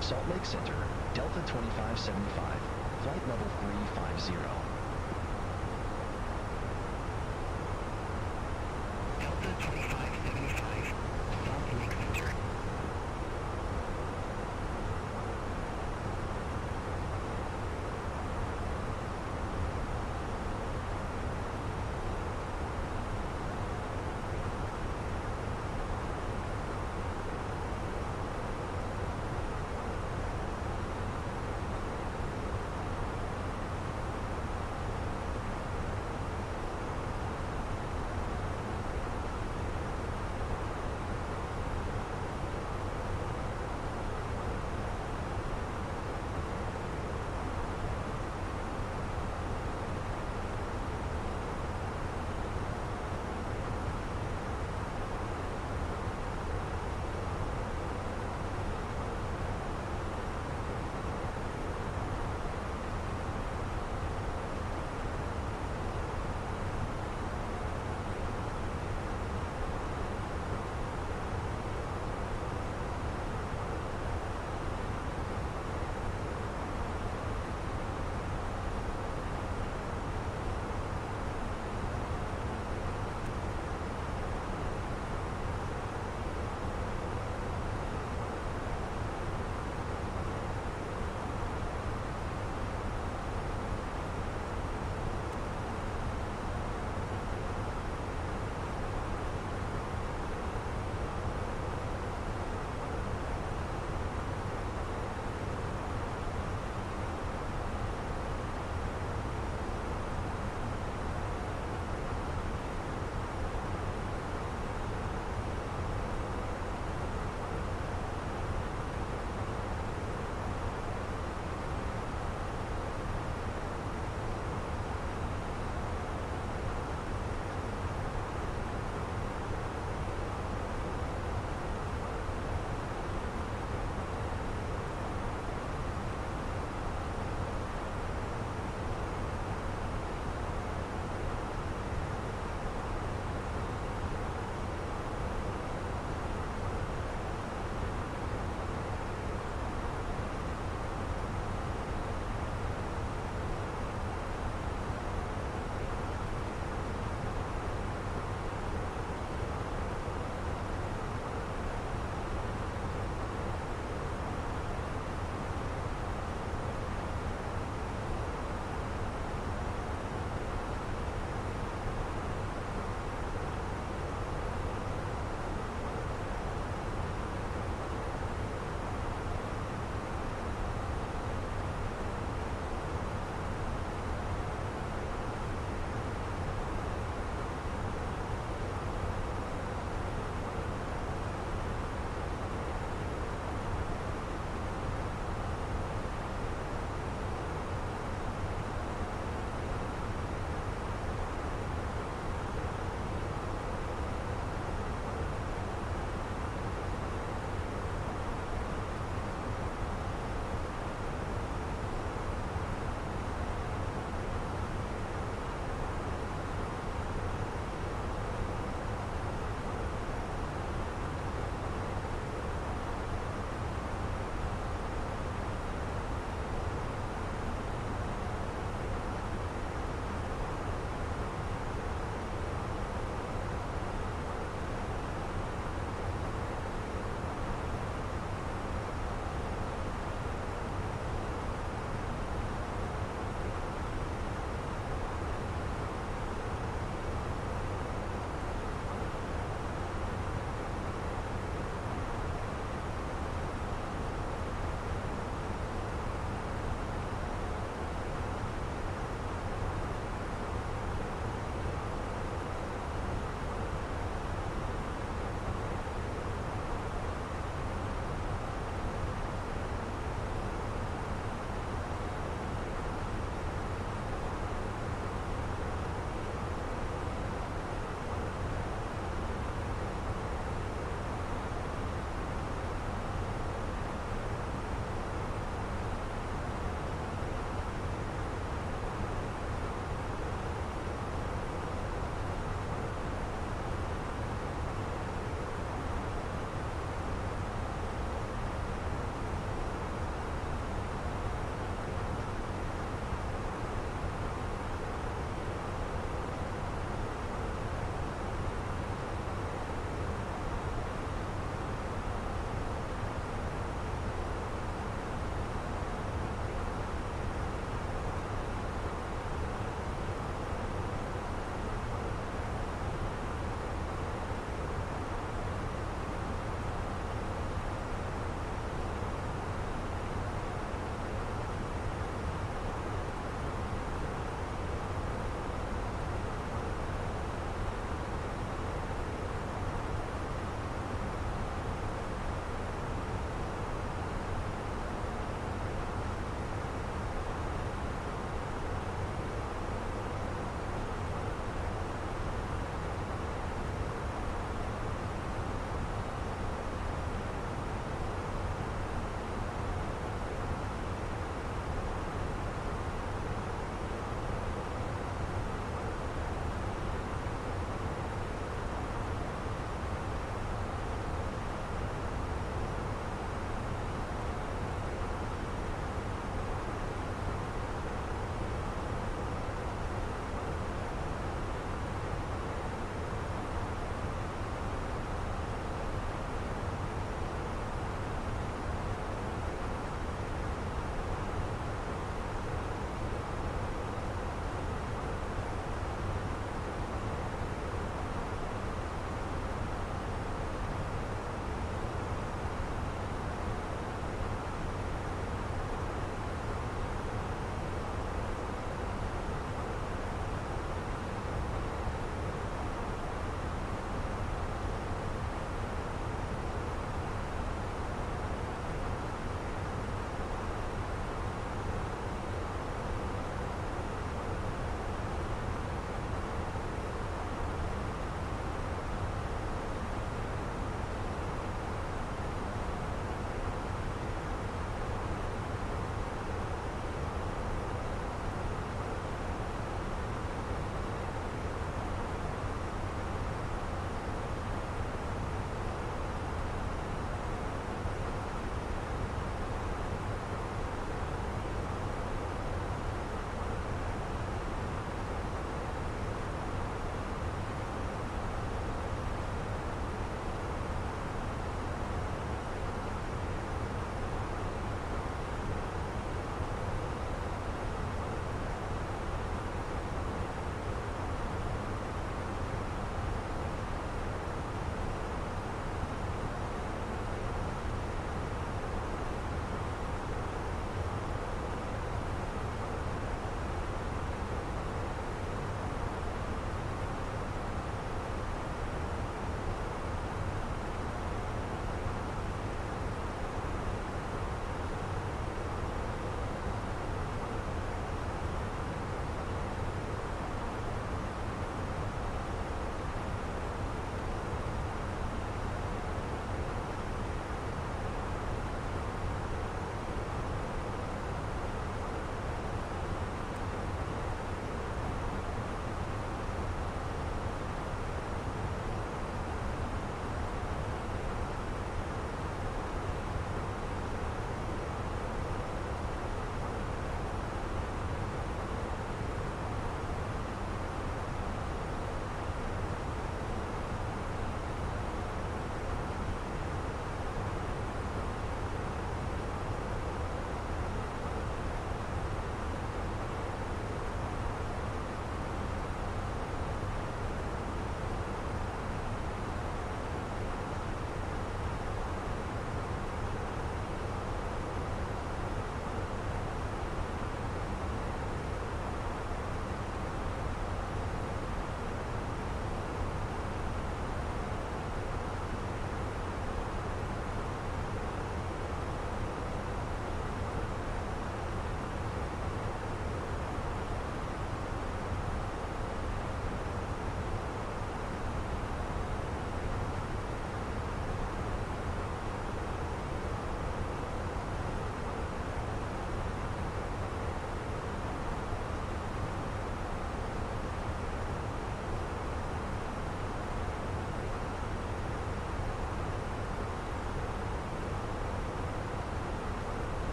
Salt Lake Center, Delta 2575, flight level 350. Delta 2575, Salt Lake Center.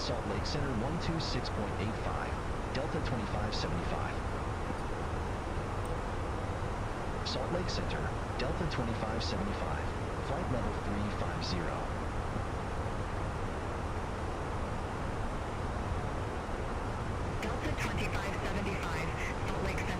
Salt Lake Center 126.85, Delta 2575. Salt Lake Center, Delta 2575, flight level 350. Delta 2575, Salt Lake Center.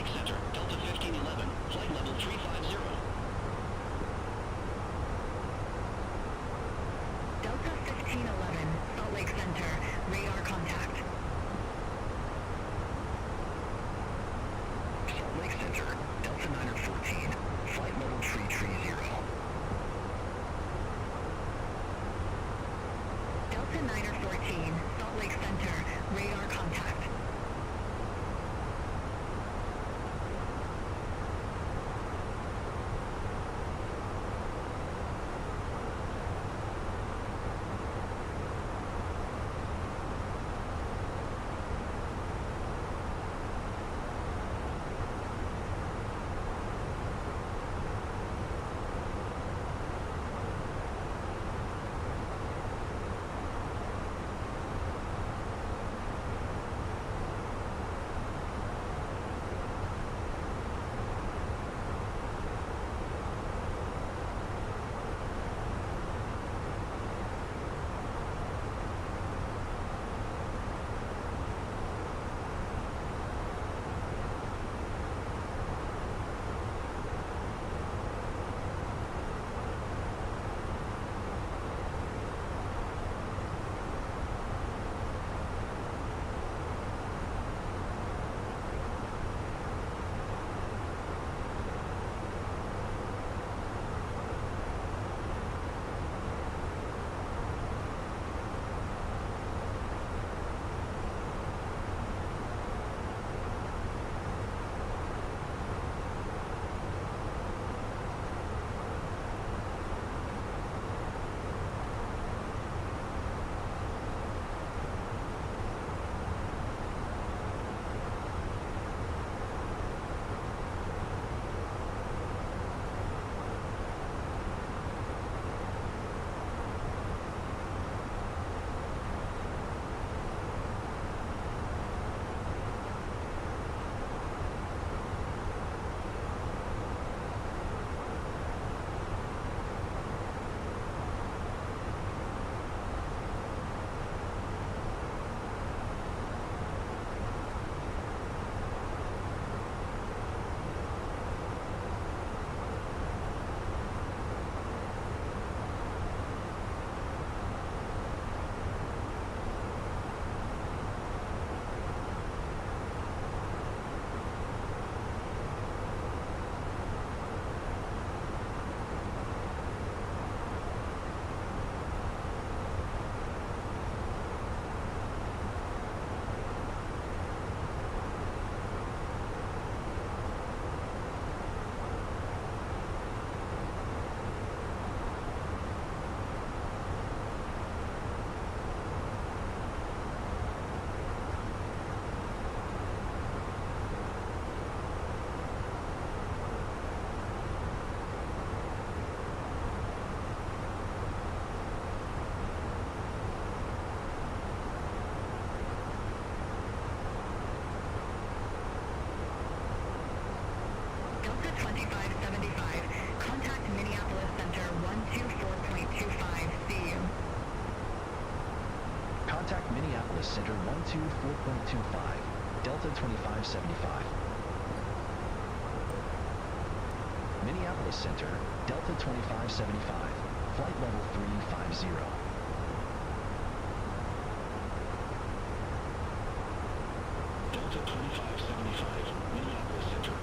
Lake Center, Delta 1511, flight level 350. Delta 1511, Salt Lake Center, radar contact. Salt Lake Center, Delta 914, flight level 330. Delta 914, Salt Lake Center, radar contact. Delta 2575, contact Minneapolis Center 124.25, see you. Contact Minneapolis Center 124.25, Delta 2575. Minneapolis Center, Delta 2575, flight level 350. Delta 2575, Minneapolis Center.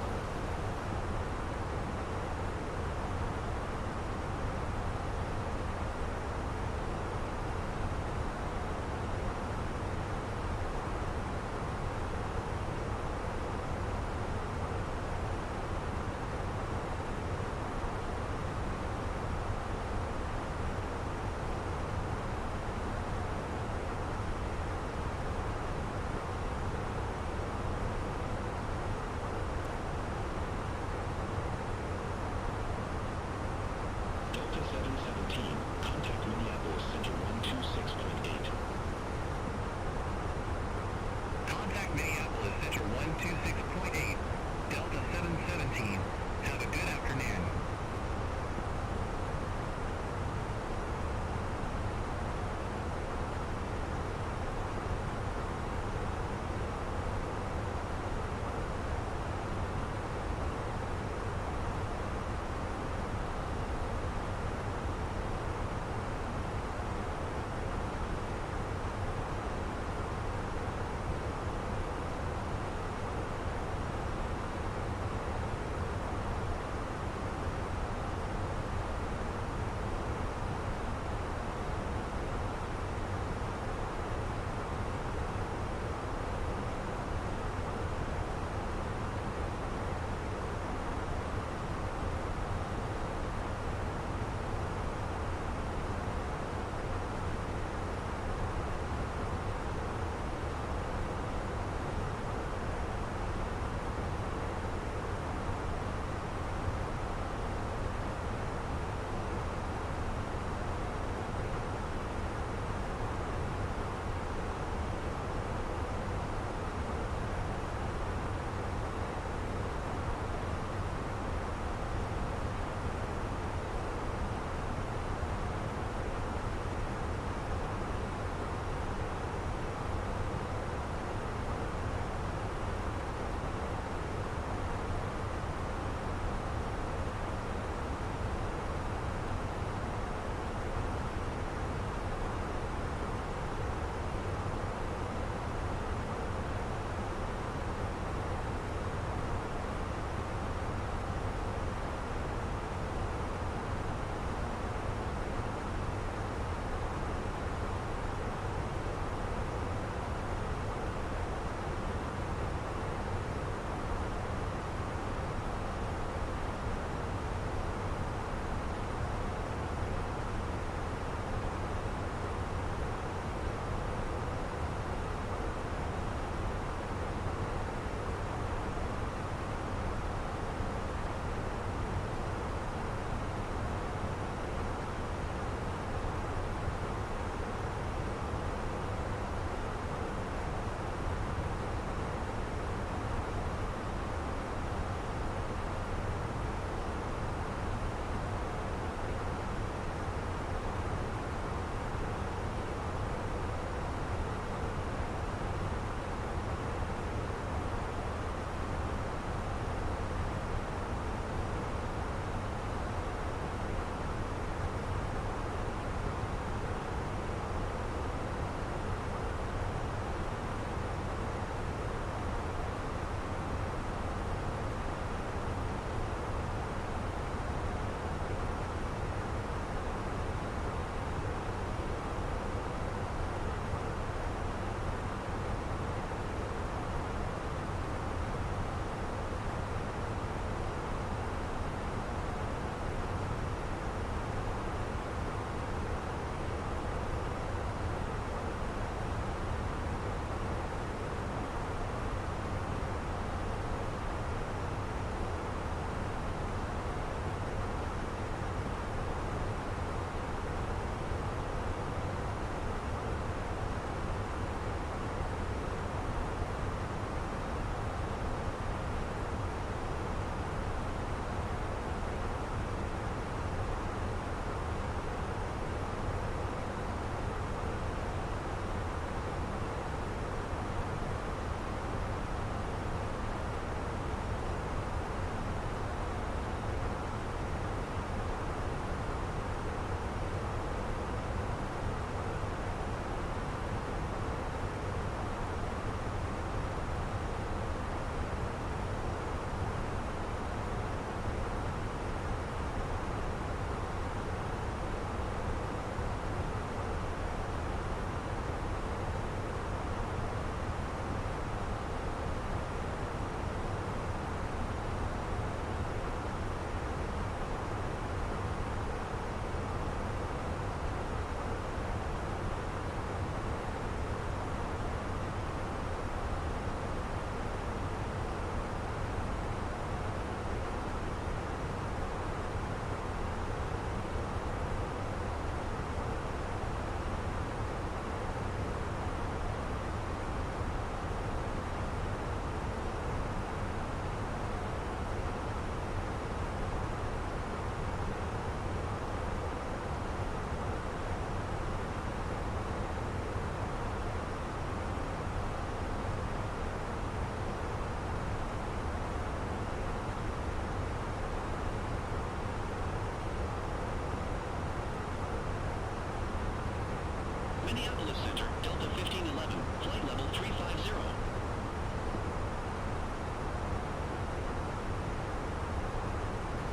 Minneapolis Center, Delta 1511, flight level 350.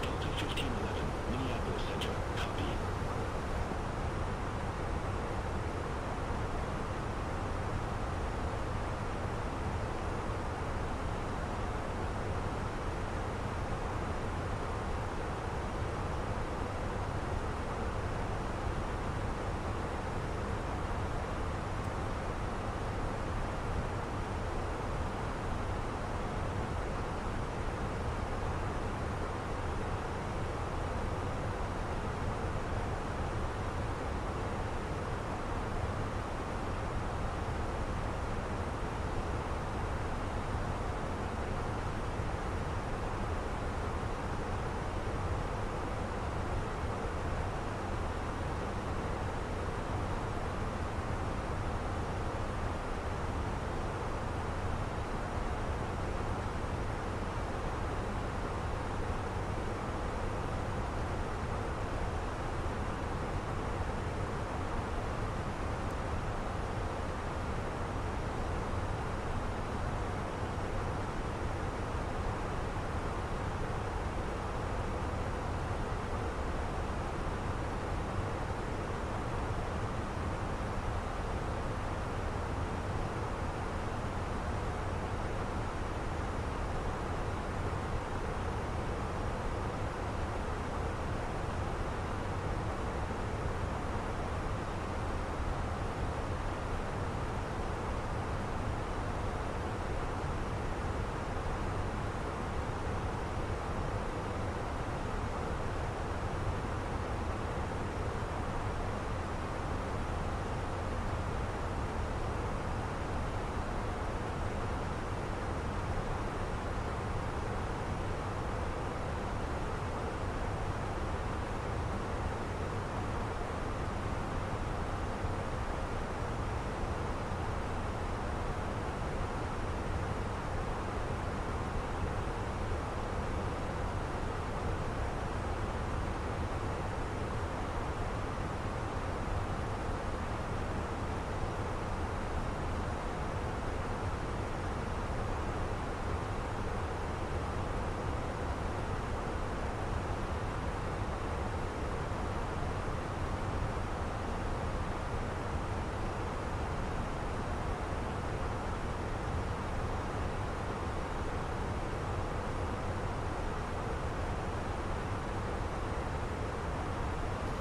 Delta 1511, Minneapolis Center, copy.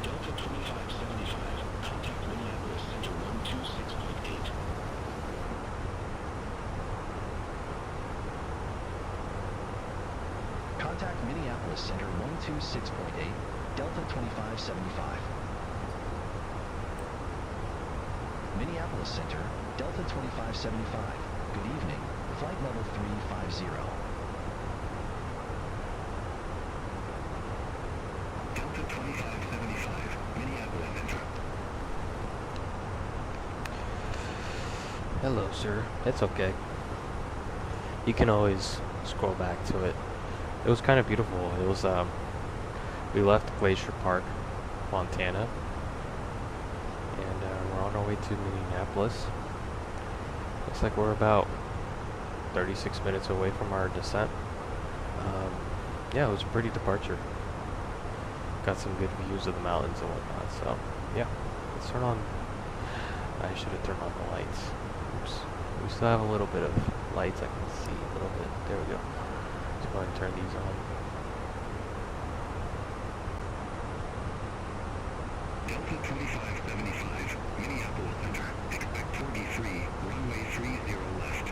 Delta 2575, contact Minneapolis Center 126.8. Contact Minneapolis Center 126.8, Delta 2575. Minneapolis Center, Delta 2575. Good evening. Flight level 350. Delta 2575, Minneapolis Center. Hello, sir. It's okay. You can always scroll back to it. It was kind of beautiful. It was, we left Glacier Park, Montana, and we're on our way to Minneapolis. Looks like we're about 36 minutes away from our descent. Yeah, it was a pretty departure. Got some good views of the mountains and whatnot, so yeah. Let's turn on, I should have turned on the lights. Oops. We still have a little bit of lights, I can see a little bit. There we go. Let's go ahead and turn these on. Delta 2575, Minneapolis Center. Expect 43, runway 30 left.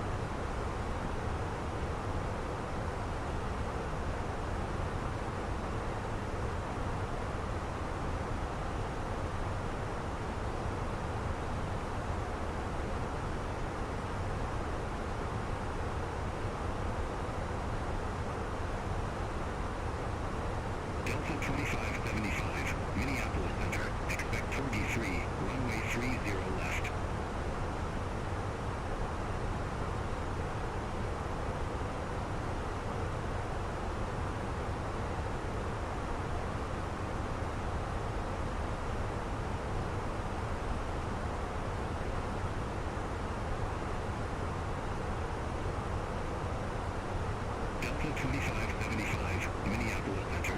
Delta 2575, Minneapolis Center. Expect 43, runway 30 left. Delta 2575, Minneapolis Center.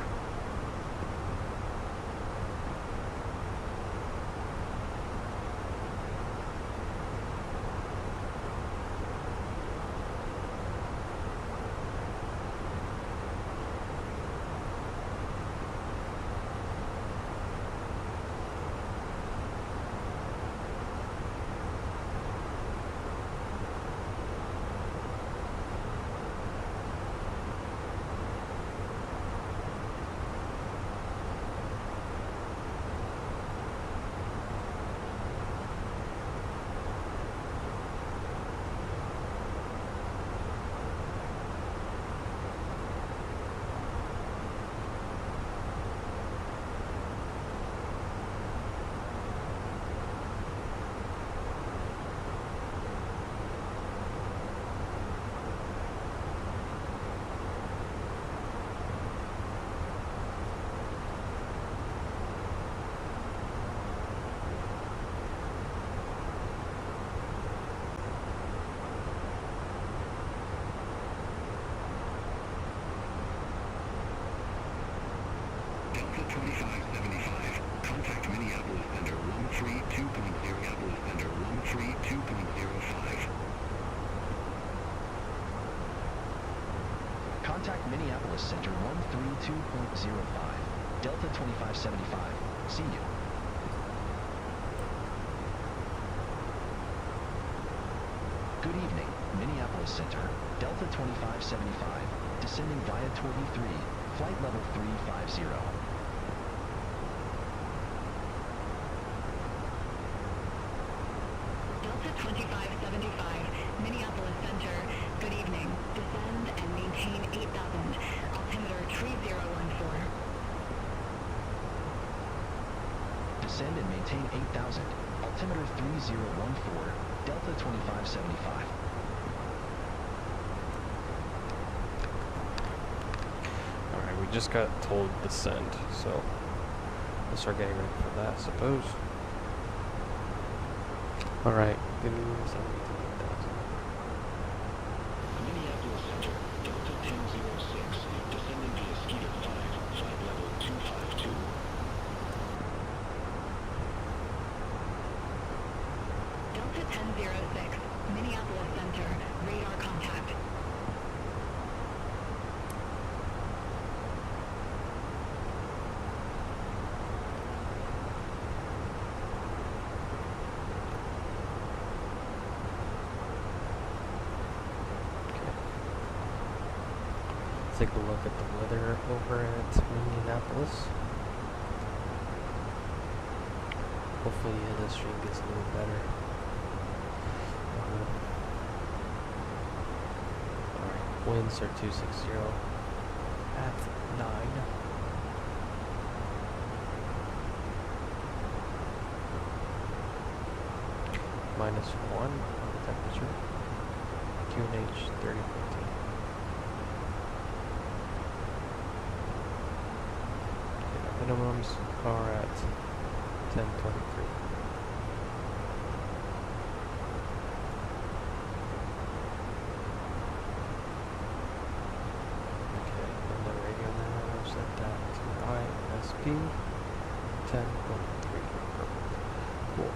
Delta 2575, contact Minneapolis Center 132.0, Minneapolis Center 132.05. Contact Minneapolis Center 132.05. Delta 2575. See you. Good evening, Minneapolis Center, Delta 2575, descending via Torby 3, flight level 350. Delta 2575, Minneapolis Center, good evening. Descend and maintain 8,000, altimeter 3014. Descend and maintain 8,000, altimeter 3014, Delta 2575. Alright, we just got told descend, so let's start getting ready for that, I suppose. Alright, Minneapolis Center, Delta 1006, descending via Skeeter 5, flight level 252. Delta 1006, Minneapolis Center, radar contact. take a look at the weather over at Minneapolis. Hopefully the stream gets a little better. Alright, winds are 260 at 9. -1 on the temperature. QNH 3014. Minimums are at 1023. Okay, and the radio now set that to ISP 10.3. Perfect. Cool.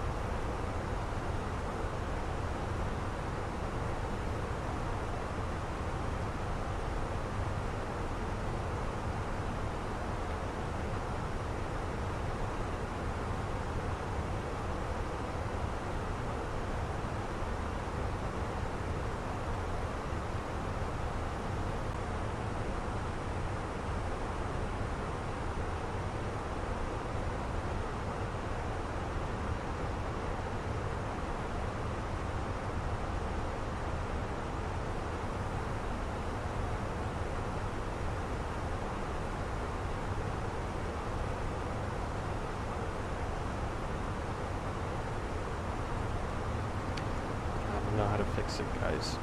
Know how to fix it, guys.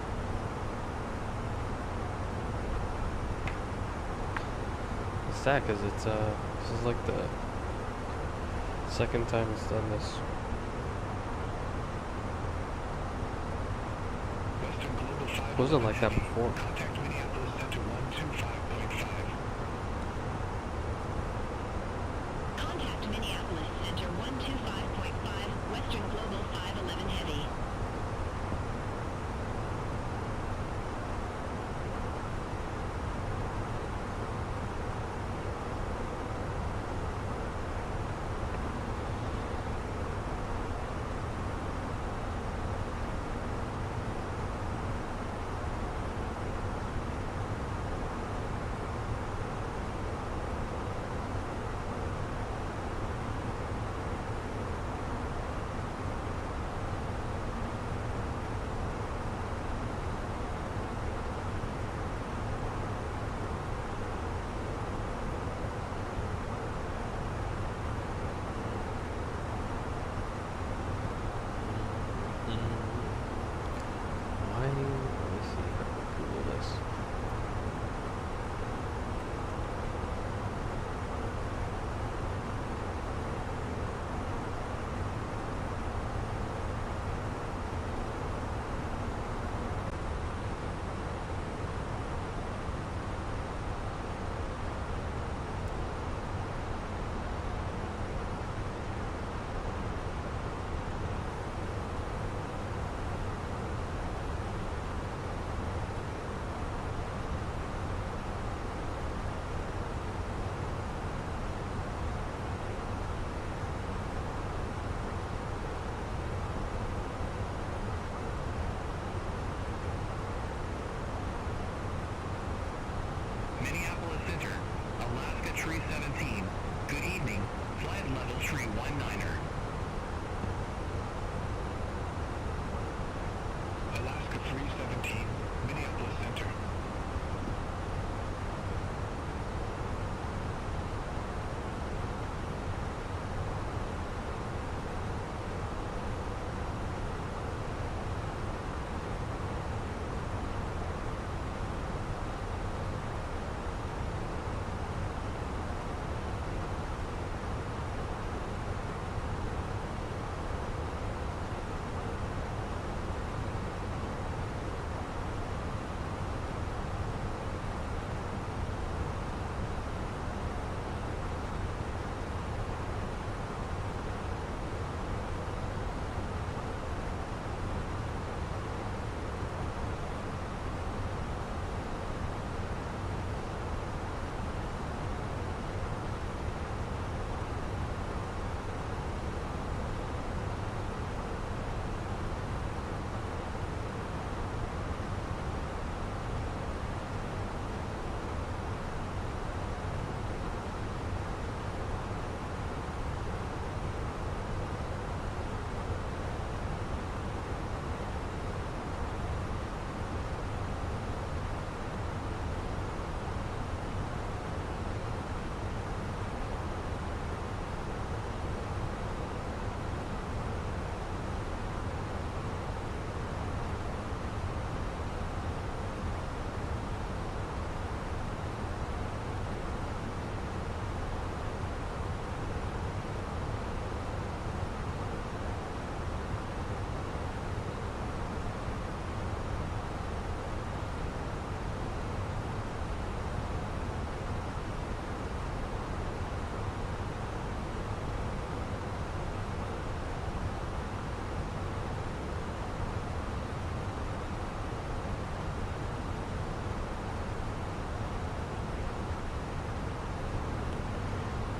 It's sad because it's this is like the second time it's done this. It wasn't like that before. Contact Minneapolis Center 123.0, Why? Let me see if I can Google this. Minneapolis Center, Alaska Tree 17. Good evening, flight level Tree 19er. Alaska 317, Minneapolis Center.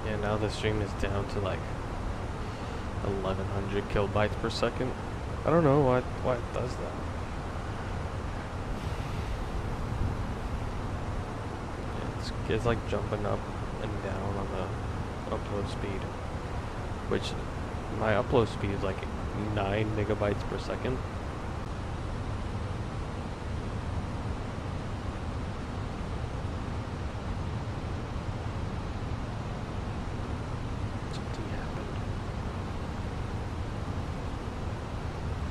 Yeah, now the stream is down to like 1100 kilobytes per second. I don't know why it does that. It's like jumping up and down on the upload speed, which my upload speed is like 9 megabytes per second.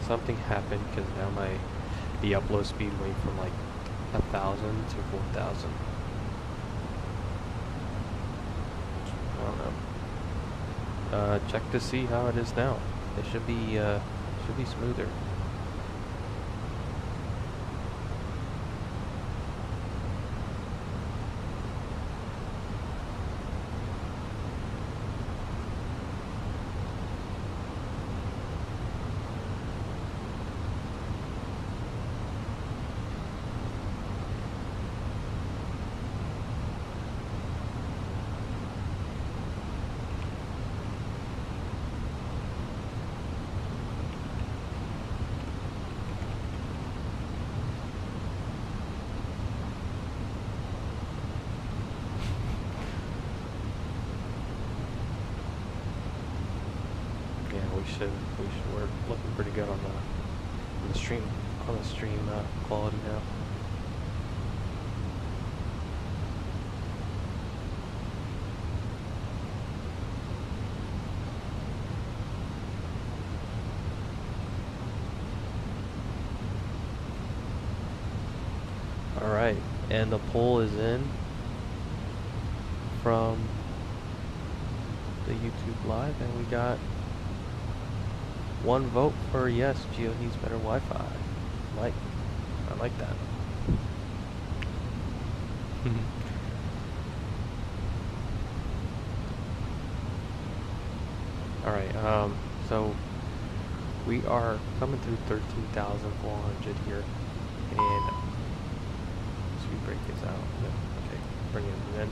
Something happened because now the upload speed went from like 1,000 to 4,000. I don't know. Check to see how it is now. It should be smoother. We're looking pretty good on the stream quality now. Alright, and the poll is in from the YouTube Live, and we got 1 vote for yes, Geo needs better Wi-Fi. I like that. Alright, so we are coming through 13,400 here, and as we break this out, okay, bring it in.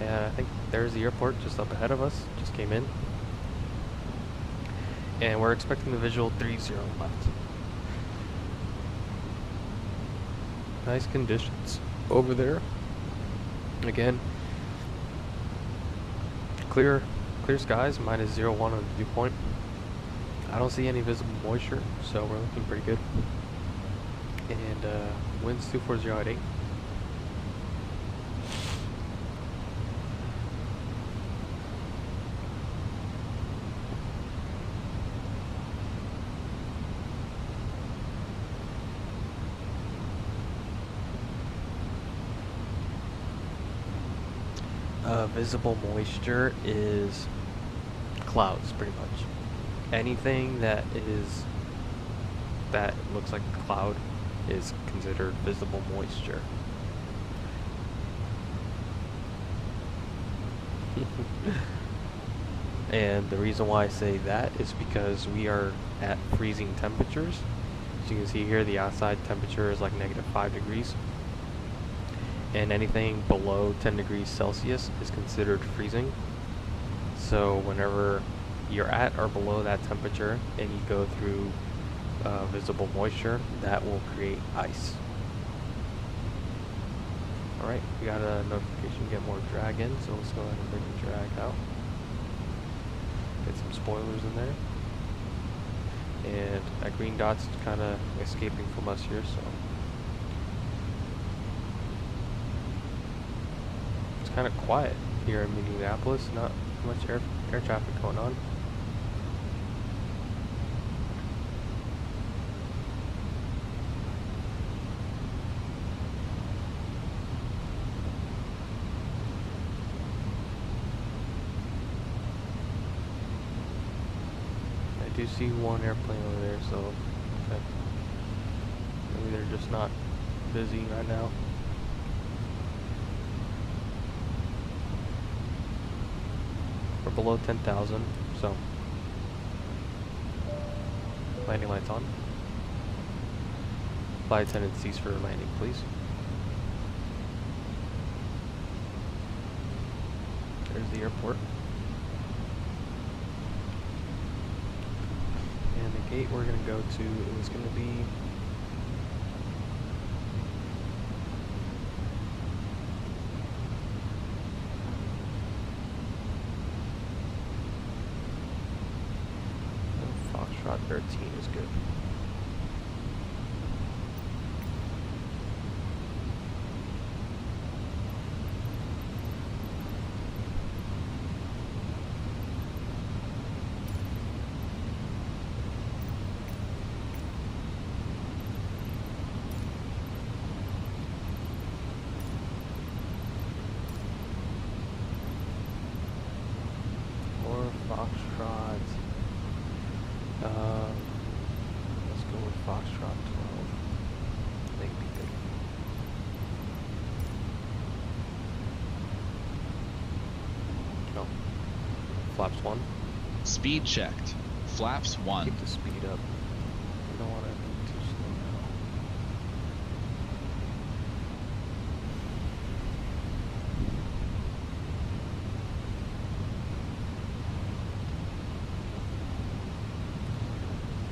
And I think there's the airport just up ahead of us, just came in. And we're expecting the visual 30 left. Nice conditions over there. Again, clear skies, -01 on the dew point. I don't see any visible moisture, so we're looking pretty good. And winds 240 at 8. Visible moisture is clouds, pretty much. Anything that looks like a cloud is considered visible moisture. And the reason why I say that is because we are at freezing temperatures. As you can see here, the outside temperature is like -5 degrees. And anything below 10 degrees Celsius is considered freezing. So whenever you're at or below that temperature and you go through visible moisture, that will create ice. Alright, we got a notification to get more drag in, so let's go ahead and bring the drag out. Get some spoilers in there. And that green dot's kind of escaping from us here, so kind of quiet here in Minneapolis, not much air traffic going on. I do see one airplane over there, so okay. Maybe they're just not busy right now. We're below 10,000, so landing lights on. Flight attendant cease for landing, please. There's the airport. And the gate we're going to go to is going to be Foxtrot 13 is good. Foxtrot. Let's go with Foxtrot 12. Maybe good. No. Flaps 1. Speed checked. Flaps 1. Keep the speed up. I don't want to be too slow now.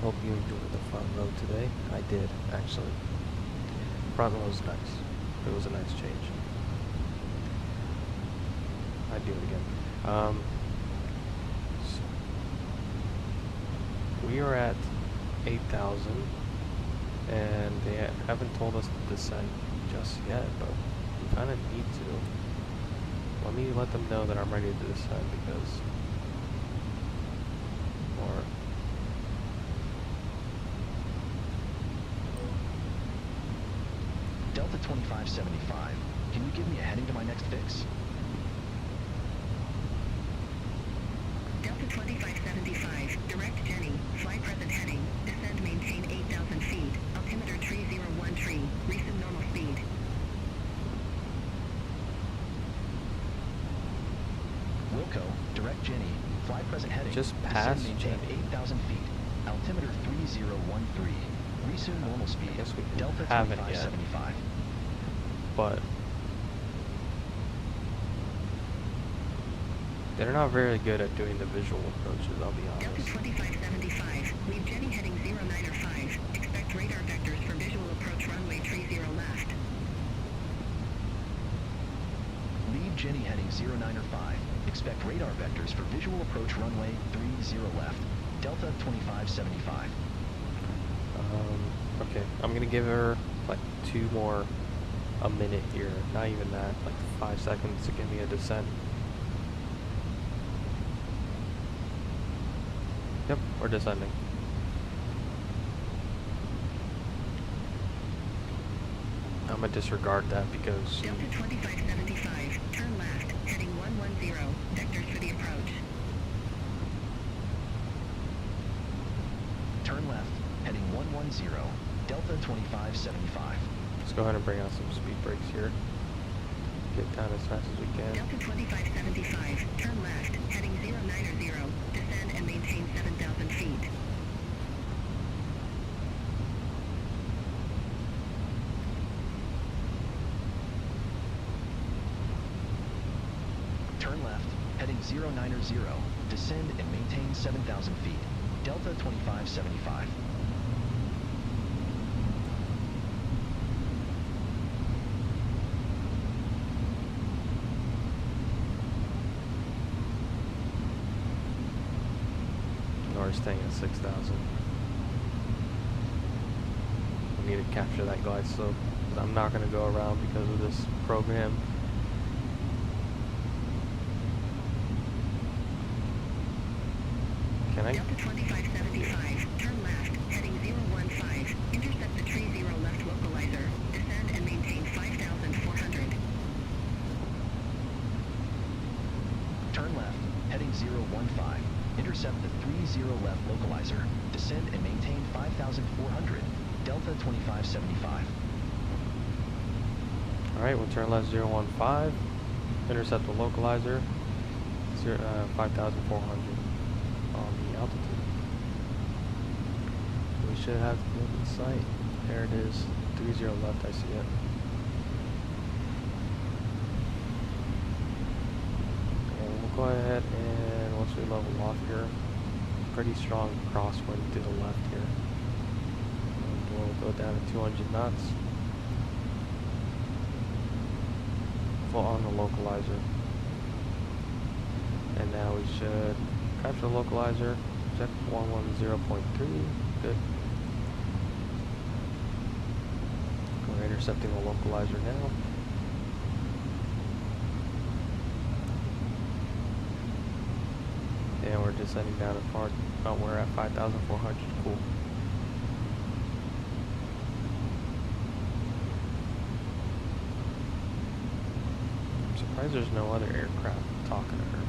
Hope you enjoyed the front row today. I did, actually. Front row was nice. It was a nice change. I'd do it again. So we are at 8,000, and they haven't told us to descend just yet, but we kind of need to. Let me let them know that I'm ready to descend, because 2575. Can you give me a heading to my next fix? Delta 2575, direct Jenny, fly present heading, descend maintain 8,000 feet, altimeter 301 tree, resume normal speed. Wilco, direct Jenny, fly present heading, Just descend pass maintain Jenny. 8,000 feet, altimeter 3013, resume normal speed, guess we can Delta have it yet. 2575. But they're not very good at doing the visual approaches, I'll be Delta honest. 2575, leave Jenny heading 0905, expect radar vectors for visual approach runway 30 left. Lead Jenny heading 0905. Expect radar vectors for visual approach runway 30 left. Delta 2575. Okay, I'm gonna give her like a minute here. Not even that, like 5 seconds to give me a descent. Yep, we're descending. I'm gonna disregard that because Delta 2575, turn left, heading 110, vectors for the approach. Turn left, heading 110, Delta 2575. let's go ahead and bring out some speed brakes here. Get down as fast as we can. Delta 2575, turn left, heading 090, descend and maintain 7,000 feet. Turn left, heading 090, descend and maintain 7,000 feet. Delta 2575. We're staying at 6,000. We need to capture that glide slope. I'm not going to go around because of this program. Can I? Delta 2575, turn left, heading 015, intercept the 30 left localizer, descend and maintain 5,400. Turn left, heading 015. Intercept the 30 left localizer. Descend and maintain 5,400. Delta 2575. Alright, we'll turn left 015. Intercept the localizer. 5,400 on the altitude. We should have the field in sight. There it is. 30 left, I see it. And we'll go ahead and once we level off here, pretty strong crosswind to the left here. And we'll go down to 200 knots. Full on the localizer. And now we should capture the localizer. Check 110.3. Good. We're intercepting the localizer now. And we're descending down to far. Oh, we're at 5,400. Cool. I'm surprised there's no other aircraft talking to her.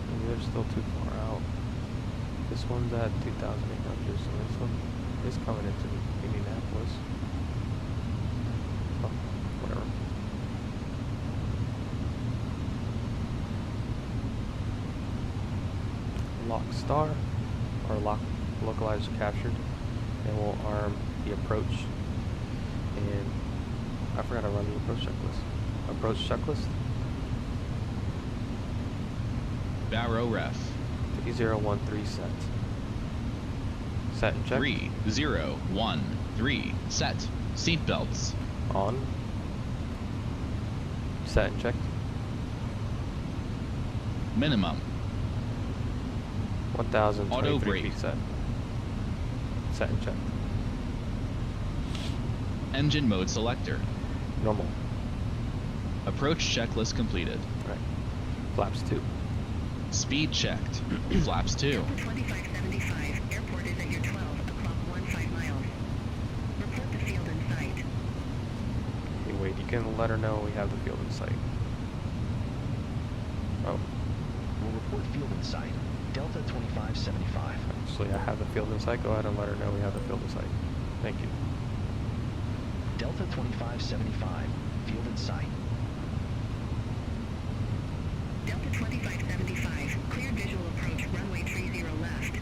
Maybe they're still too far out. This one's at 2,800, so this one is coming into Minneapolis. Oh, whatever. Lock star, or lock localizer captured, and we'll arm the approach. And I forgot to run the approach checklist. Approach checklist. Barrow ref. 3013 set. Set and check. 3013 set. Seatbelts. On. Set and checked. Minimum. 1,023 Auto brake. feet set. Set and checked. Engine mode selector. Normal. Approach checklist completed. Right. Flaps 2. Speed checked. Flaps 2. Delta 2575, airport is at your 12 o'clock 15 miles. wait. You can let her know we have the field in sight. Oh. We'll report field in sight. Delta 2575. Actually, I have the field in sight. Go ahead and let her know we have the field in sight. Thank you. Delta 2575. Field in sight. Delta 2575. Cleared visual approach runway 30 left.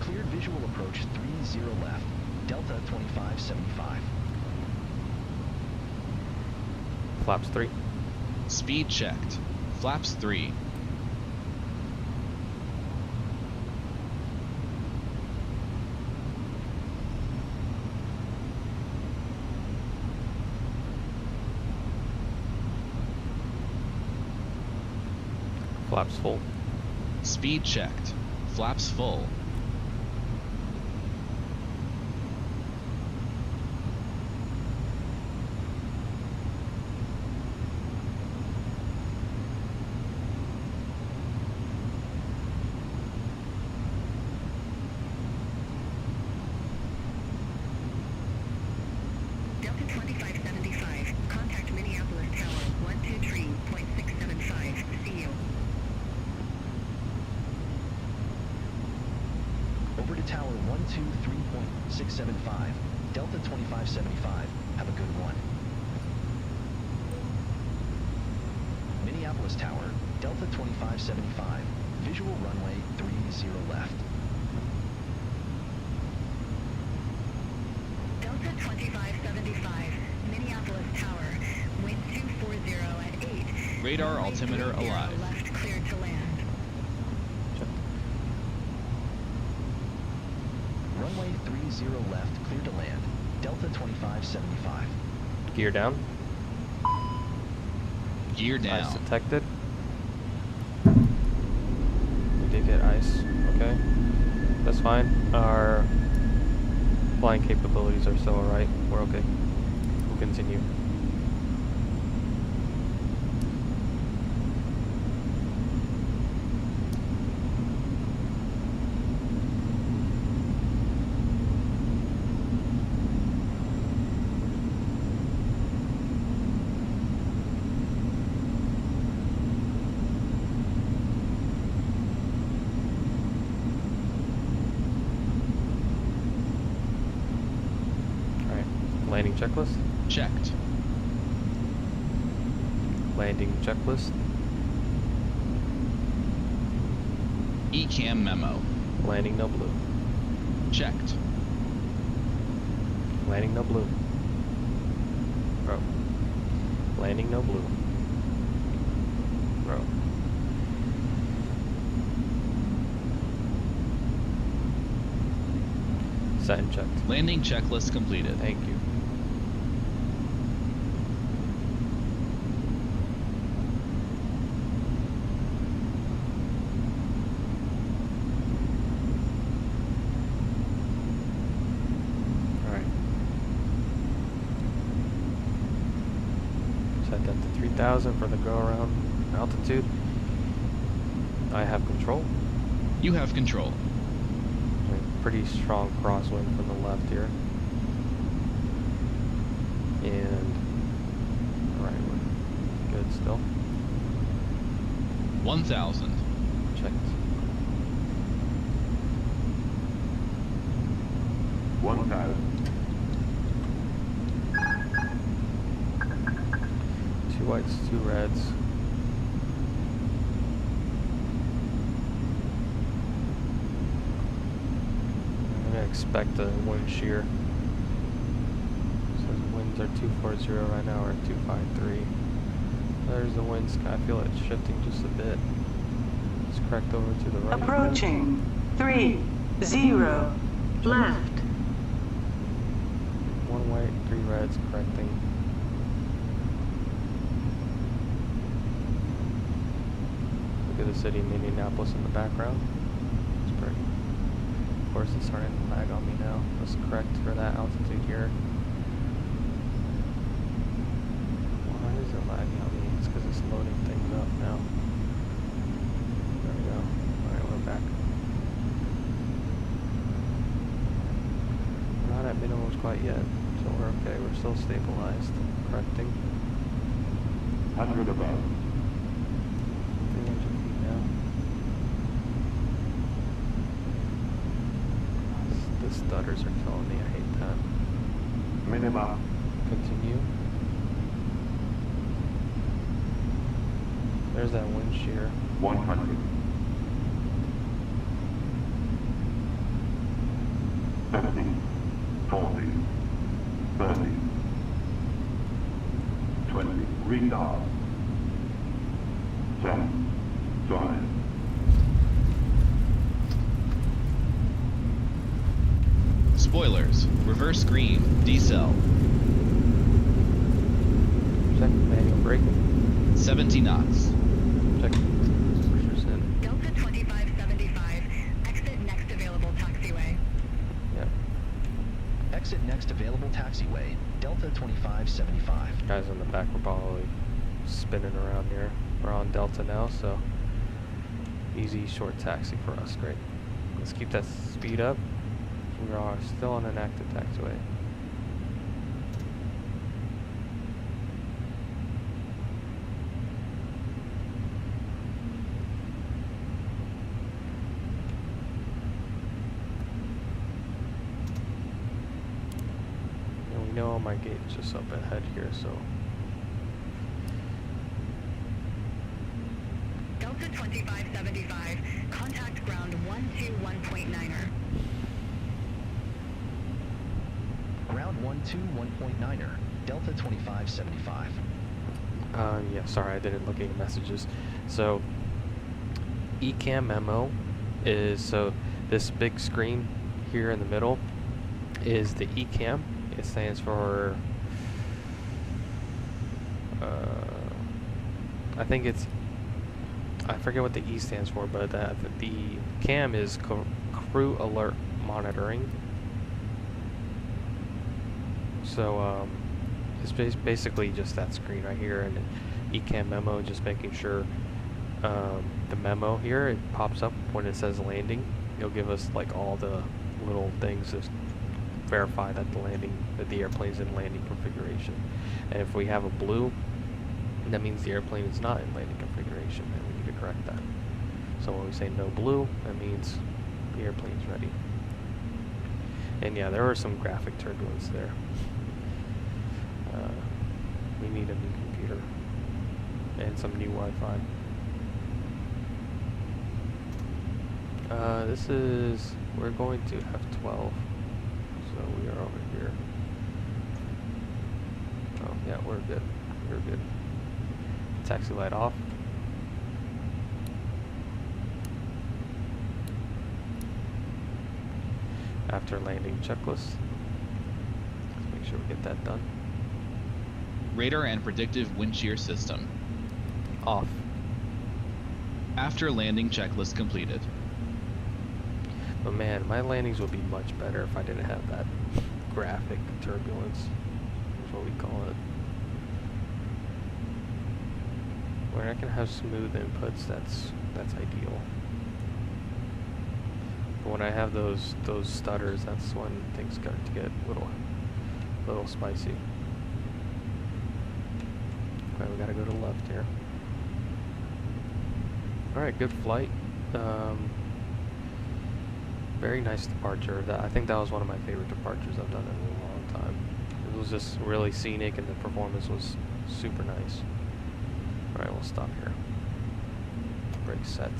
Cleared visual approach 30 left. Delta 2575. Flaps 3. Speed checked. Flaps 3. Flaps full. Speed checked. Flaps full. Delta 2575. Contact Minneapolis Tower 123.675. See you. Over to Tower 123.675. Delta 2575. Have a good one. Minneapolis Tower, Delta 2575. Visual runway 30 left. Delta 2575. Minneapolis Tower. Wind 240 at 8. Radar Runway altimeter 30 alive. Left cleared to land. Runway 30 left, clear to land. Delta 2575. Gear down. Gear Ice down. detected. We did get ice. Okay. That's fine. Our flying capabilities are still alright. We're okay. We'll continue. Landing checklist. Checked. Landing checklist. ECAM memo. Landing no blue. Checked. Landing no blue. Bro. Landing no blue. Bro. Set and checked. Landing checklist completed. Thank you. Alright. Set that to 3,000 for the go around altitude. I have control. You have control. Pretty strong crosswind from the left here. And alright, we're good still. 1,000. Checked. 1,000. 2 whites, 2 reds. Expect a wind shear. So the winds are 240 right now, we're at 253. There's the wind sky. I feel it shifting just a bit. It's correct over to the right. Approaching 30 left. 1 white, 3 reds, correcting. Look at the city of Minneapolis in the background. It's pretty. Of course, it's starting to lag on me now. Let's correct for that altitude here. Why is it lagging on me? It's because it's loading things up now. There we go. Alright, we're back. We're not at minimum yet, so we're okay. We're still stabilized. Correcting. 100 above. 300 feet now. The stutters are killing me. I hate that. Minimum. Continue. There's that wind shear. 100. 50, 40, 30, 20, retard. 10, 5. Spoilers. Reverse green. Decel. Check manual braking. 70 knots. Check pushers in. Delta 2575, exit next available taxiway. Yep. Exit next available taxiway, Delta 2575. Guys in the back were probably spinning around here. We're on Delta now, so easy short taxi for us. Great. Let's keep that speed up. We are still on an active taxiway. And we know my gate is just up ahead here, so Delta 2575, contact ground 121.9er. Ground 121.9er, Delta 2575. yeah, sorry, I didn't look at your messages. So, ECAM memo is, so this big screen here in the middle is the ECAM. It stands for, I think it's, I forget what the E stands for, but the CAM is crew alert monitoring. So it's basically just that screen right here, and ECAM memo, just making sure the memo here, it pops up when it says landing. It'll give us like all the little things to verify that the airplane's in landing configuration. And if we have a blue, that means the airplane is not in landing configuration, and we need to correct that. So when we say no blue, that means the airplane's ready. And yeah, there were some graphic turbulence there. We need a new computer and some new Wi-Fi. This is, we're going to F12, so we are over here. Oh yeah, we're good. We're good. Taxi light off. After landing checklist. Let's make sure we get that done. Radar and predictive wind shear system. Off. After landing checklist completed. But man, my landings would be much better if I didn't have that graphic turbulence, is what we call it. Where I can have smooth inputs, that's ideal. But when I have those stutters, that's when things start to get a little spicy. Okay, we gotta go to the left here. Alright, good flight. Very nice departure. I think that was one of my favorite departures I've done in a long time. It was just really scenic, and the performance was super nice. Alright, we'll stop here. Brake set.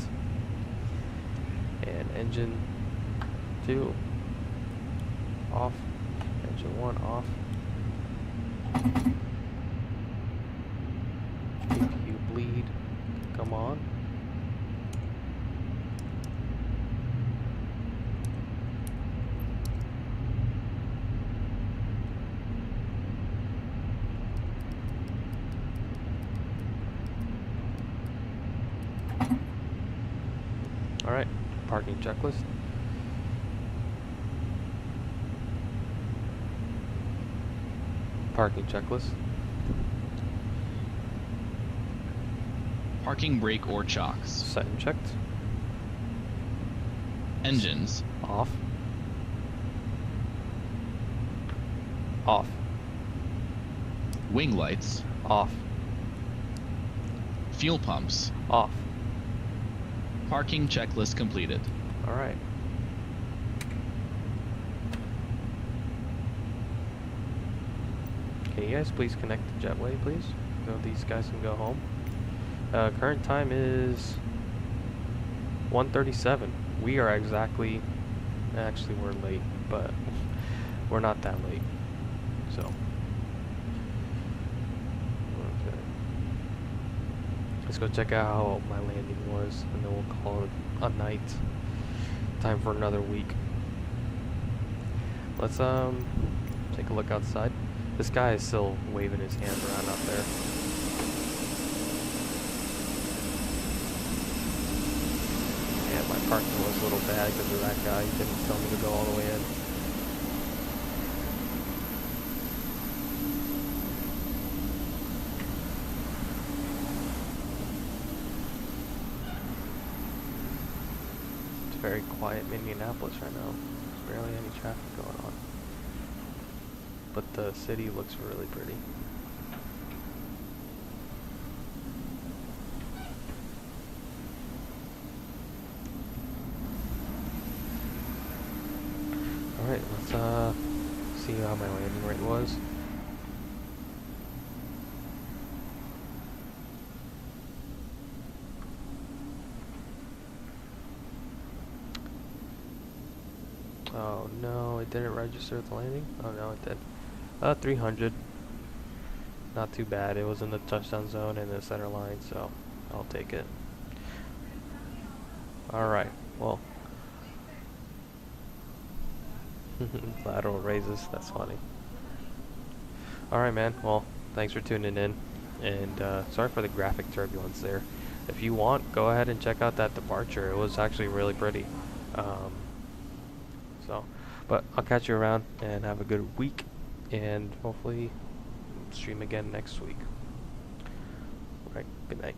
And engine 2 off. Engine 1 off. PQ bleed. Come on. Alright, parking checklist. Parking checklist. Parking brake or chocks. Set and checked. Engines. Off. Off. Wing lights. Off. Fuel pumps. Off. Parking checklist completed. Alright. Can you guys please connect to Jetway, please? So these guys can go home. Current time is 1:37. We are exactly... Actually, we're late, but we're not that late. So... Okay. Let's go check out how my landing was, and then we'll call it a night. Time for another week. Let's take a look outside. This guy is still waving his hand around out there. Yeah, my parking was a little bad because of that guy. He didn't tell me to go all the way in. It's very quiet in Minneapolis right now. There's barely any traffic going on. But the city looks really pretty. Alright, let's see how my landing rate was. Oh no, it didn't register the landing? Oh no, it did. 300. Not too bad. It was in the touchdown zone and the center line, so I'll take it. Alright, well. Lateral raises, that's funny. Alright, man, well, thanks for tuning in. And sorry for the graphic turbulence there. If you want, go ahead and check out that departure. It was actually really pretty. But I'll catch you around and have a good week. And hopefully stream again next week. Alright, good night.